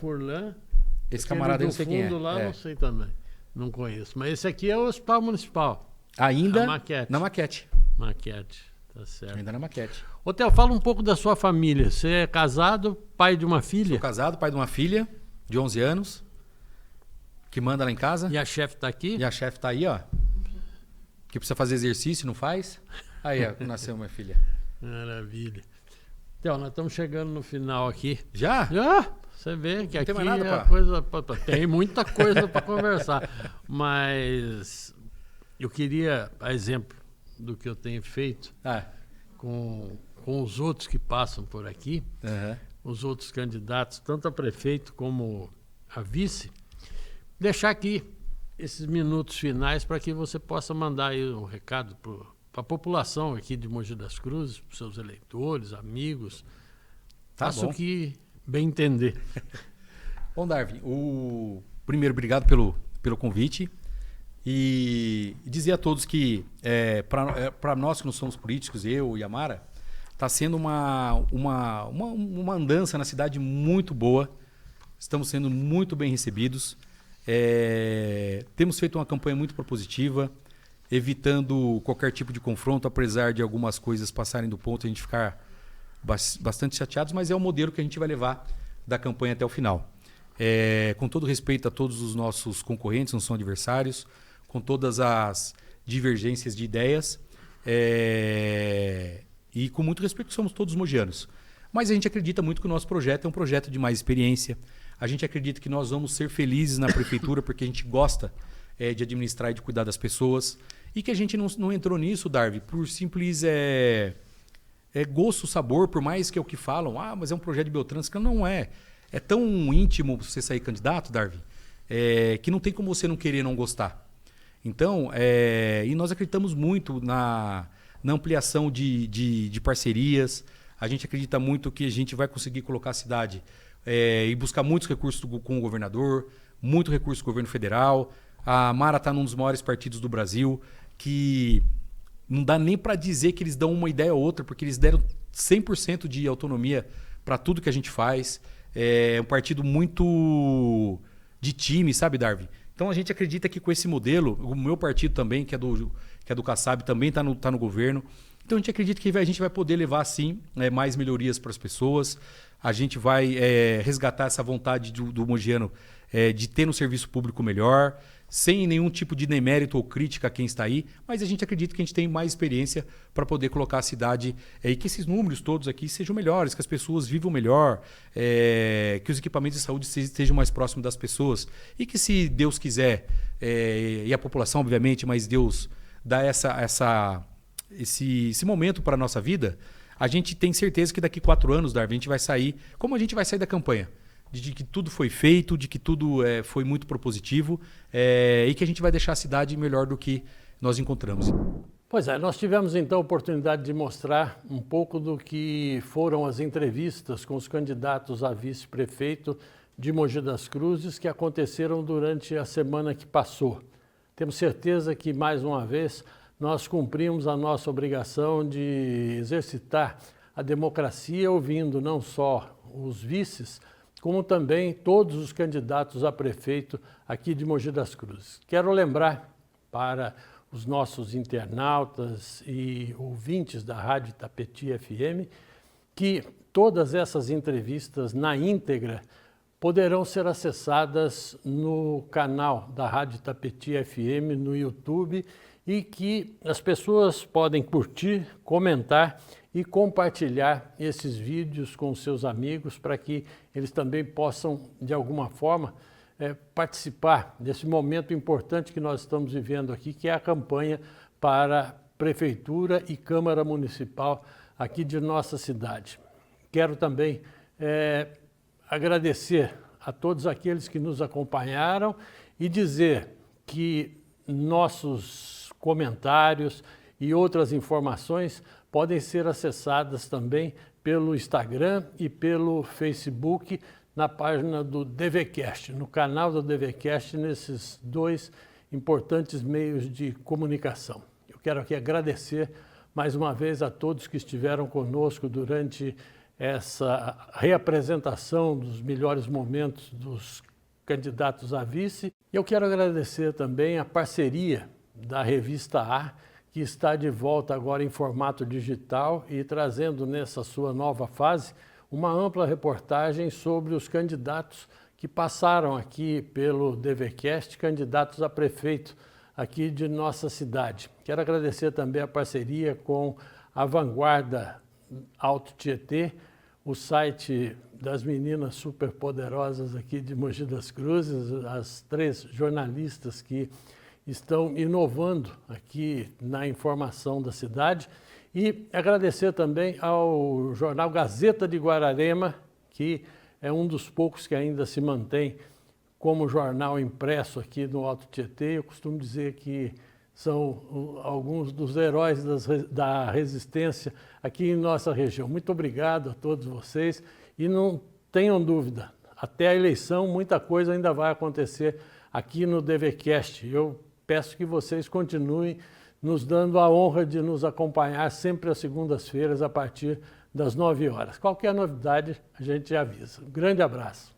Esse Aquele camarada eu não sei quem é. fundo lá, não sei também. Não conheço. Mas esse aqui é o Hospital Municipal. Ainda A maquete. na maquete. Maquete, tá certo. Ainda na maquete. Ô, Theo, fala um pouco da sua família. Você é casado, pai de uma filha? Sou casado, pai de uma filha de 11 anos, que manda lá em casa. E a chefe está aqui? E a chefe tá aí, ó. Que precisa fazer exercício, não faz. Aí, ó, nasceu minha filha. Maravilha. Theo, nós estamos chegando no final aqui. Já? Já? Você vê que Não aqui tem mais nada, é pá. coisa... Tem muita coisa para conversar. Mas eu queria, a exemplo do que eu tenho feito com os outros que passam por aqui, os outros candidatos, tanto a prefeito como a vice, deixar aqui esses minutos finais para que você possa mandar aí um recado para a população aqui de Mogi das Cruzes, para os seus eleitores, amigos. Faça bom. o que bem entender. Bom, Darwin, primeiro, obrigado pelo convite. E dizer a todos que, para nós que não somos políticos, eu e a Mara, está sendo uma andança na cidade muito boa. Estamos sendo muito bem recebidos. Temos feito uma campanha muito propositiva, evitando qualquer tipo de confronto, apesar de algumas coisas passarem do ponto e a gente ficar bastante chateados, mas é o modelo que a gente vai levar da campanha até o final. Com todo respeito a todos os nossos concorrentes, não são adversários, com todas as divergências de ideias e com muito respeito, somos todos mogianos. Mas a gente acredita muito que o nosso projeto é um projeto de mais experiência. A gente acredita que nós vamos ser felizes na prefeitura porque a gente gosta de administrar e de cuidar das pessoas. E que a gente não entrou nisso, Darwin, por simples gosto, sabor, por mais que é o que falam. Mas é um projeto de Beltrans, que não é. É tão íntimo você sair candidato, Darwin, que não tem como você não querer não gostar. Então, e nós acreditamos muito na ampliação de parcerias. A gente acredita muito que a gente vai conseguir colocar a cidade e buscar muitos recursos com o governador, muito recurso do governo federal. A Mara está num dos maiores partidos do Brasil, que não dá nem para dizer que eles dão uma ideia ou outra, porque eles deram 100% de autonomia para tudo que a gente faz. É um partido muito de time, sabe, Darwin? Então a gente acredita que com esse modelo, o meu partido também, que é do Kassab, também está no governo. Então a gente acredita que a gente vai poder levar, sim, mais melhorias para as pessoas. A gente vai resgatar essa vontade do mogiano de ter um serviço público melhor, sem nenhum tipo de demérito ou crítica a quem está aí, mas a gente acredita que a gente tem mais experiência para poder colocar a cidade e que esses números todos aqui sejam melhores, que as pessoas vivam melhor, que os equipamentos de saúde estejam mais próximos das pessoas e que, se Deus quiser, e a população, obviamente, mas Deus dá esse momento para a nossa vida, a gente tem certeza que daqui 4 anos, Darwin, a gente vai sair, como a gente vai sair da campanha, de que tudo foi feito, de que tudo foi muito propositivo e que a gente vai deixar a cidade melhor do que nós encontramos. Pois é, nós tivemos então a oportunidade de mostrar um pouco do que foram as entrevistas com os candidatos a vice-prefeito de Mogi das Cruzes que aconteceram durante a semana que passou. Temos certeza que, mais uma vez, nós cumprimos a nossa obrigação de exercitar a democracia, ouvindo não só os vices, como também todos os candidatos a prefeito aqui de Mogi das Cruzes. Quero lembrar para os nossos internautas e ouvintes da Rádio Itapetí FM que todas essas entrevistas na íntegra poderão ser acessadas no canal da Rádio Itapetí FM no YouTube e que as pessoas podem curtir, comentar e compartilhar esses vídeos com seus amigos para que eles também possam, de alguma forma, participar desse momento importante que nós estamos vivendo aqui, que é a campanha para Prefeitura e Câmara Municipal aqui de nossa cidade. Quero também agradecer a todos aqueles que nos acompanharam e dizer que nossos comentários e outras informações podem ser acessadas também pelo Instagram e pelo Facebook na página do DVCast, no canal do DVCast, nesses dois importantes meios de comunicação. Eu quero aqui agradecer mais uma vez a todos que estiveram conosco durante essa reapresentação dos melhores momentos dos candidatos a vice. E eu quero agradecer também a parceria da Revista A, que está de volta agora em formato digital e trazendo nessa sua nova fase uma ampla reportagem sobre os candidatos que passaram aqui pelo DVCast, candidatos a prefeito aqui de nossa cidade. Quero agradecer também a parceria com a Vanguarda Alto Tietê, o site das meninas superpoderosas aqui de Mogi das Cruzes, as 3 jornalistas que estão inovando aqui na informação da cidade. E agradecer também ao jornal Gazeta de Guararema, que é um dos poucos que ainda se mantém como jornal impresso aqui no Alto Tietê. Eu costumo dizer que são alguns dos heróis da resistência aqui em nossa região. Muito obrigado a todos vocês e não tenham dúvida, até a eleição muita coisa ainda vai acontecer aqui no DVCast. Eu peço que vocês continuem nos dando a honra de nos acompanhar sempre às segundas-feiras a partir das 9 horas. Qualquer novidade a gente avisa. Um grande abraço.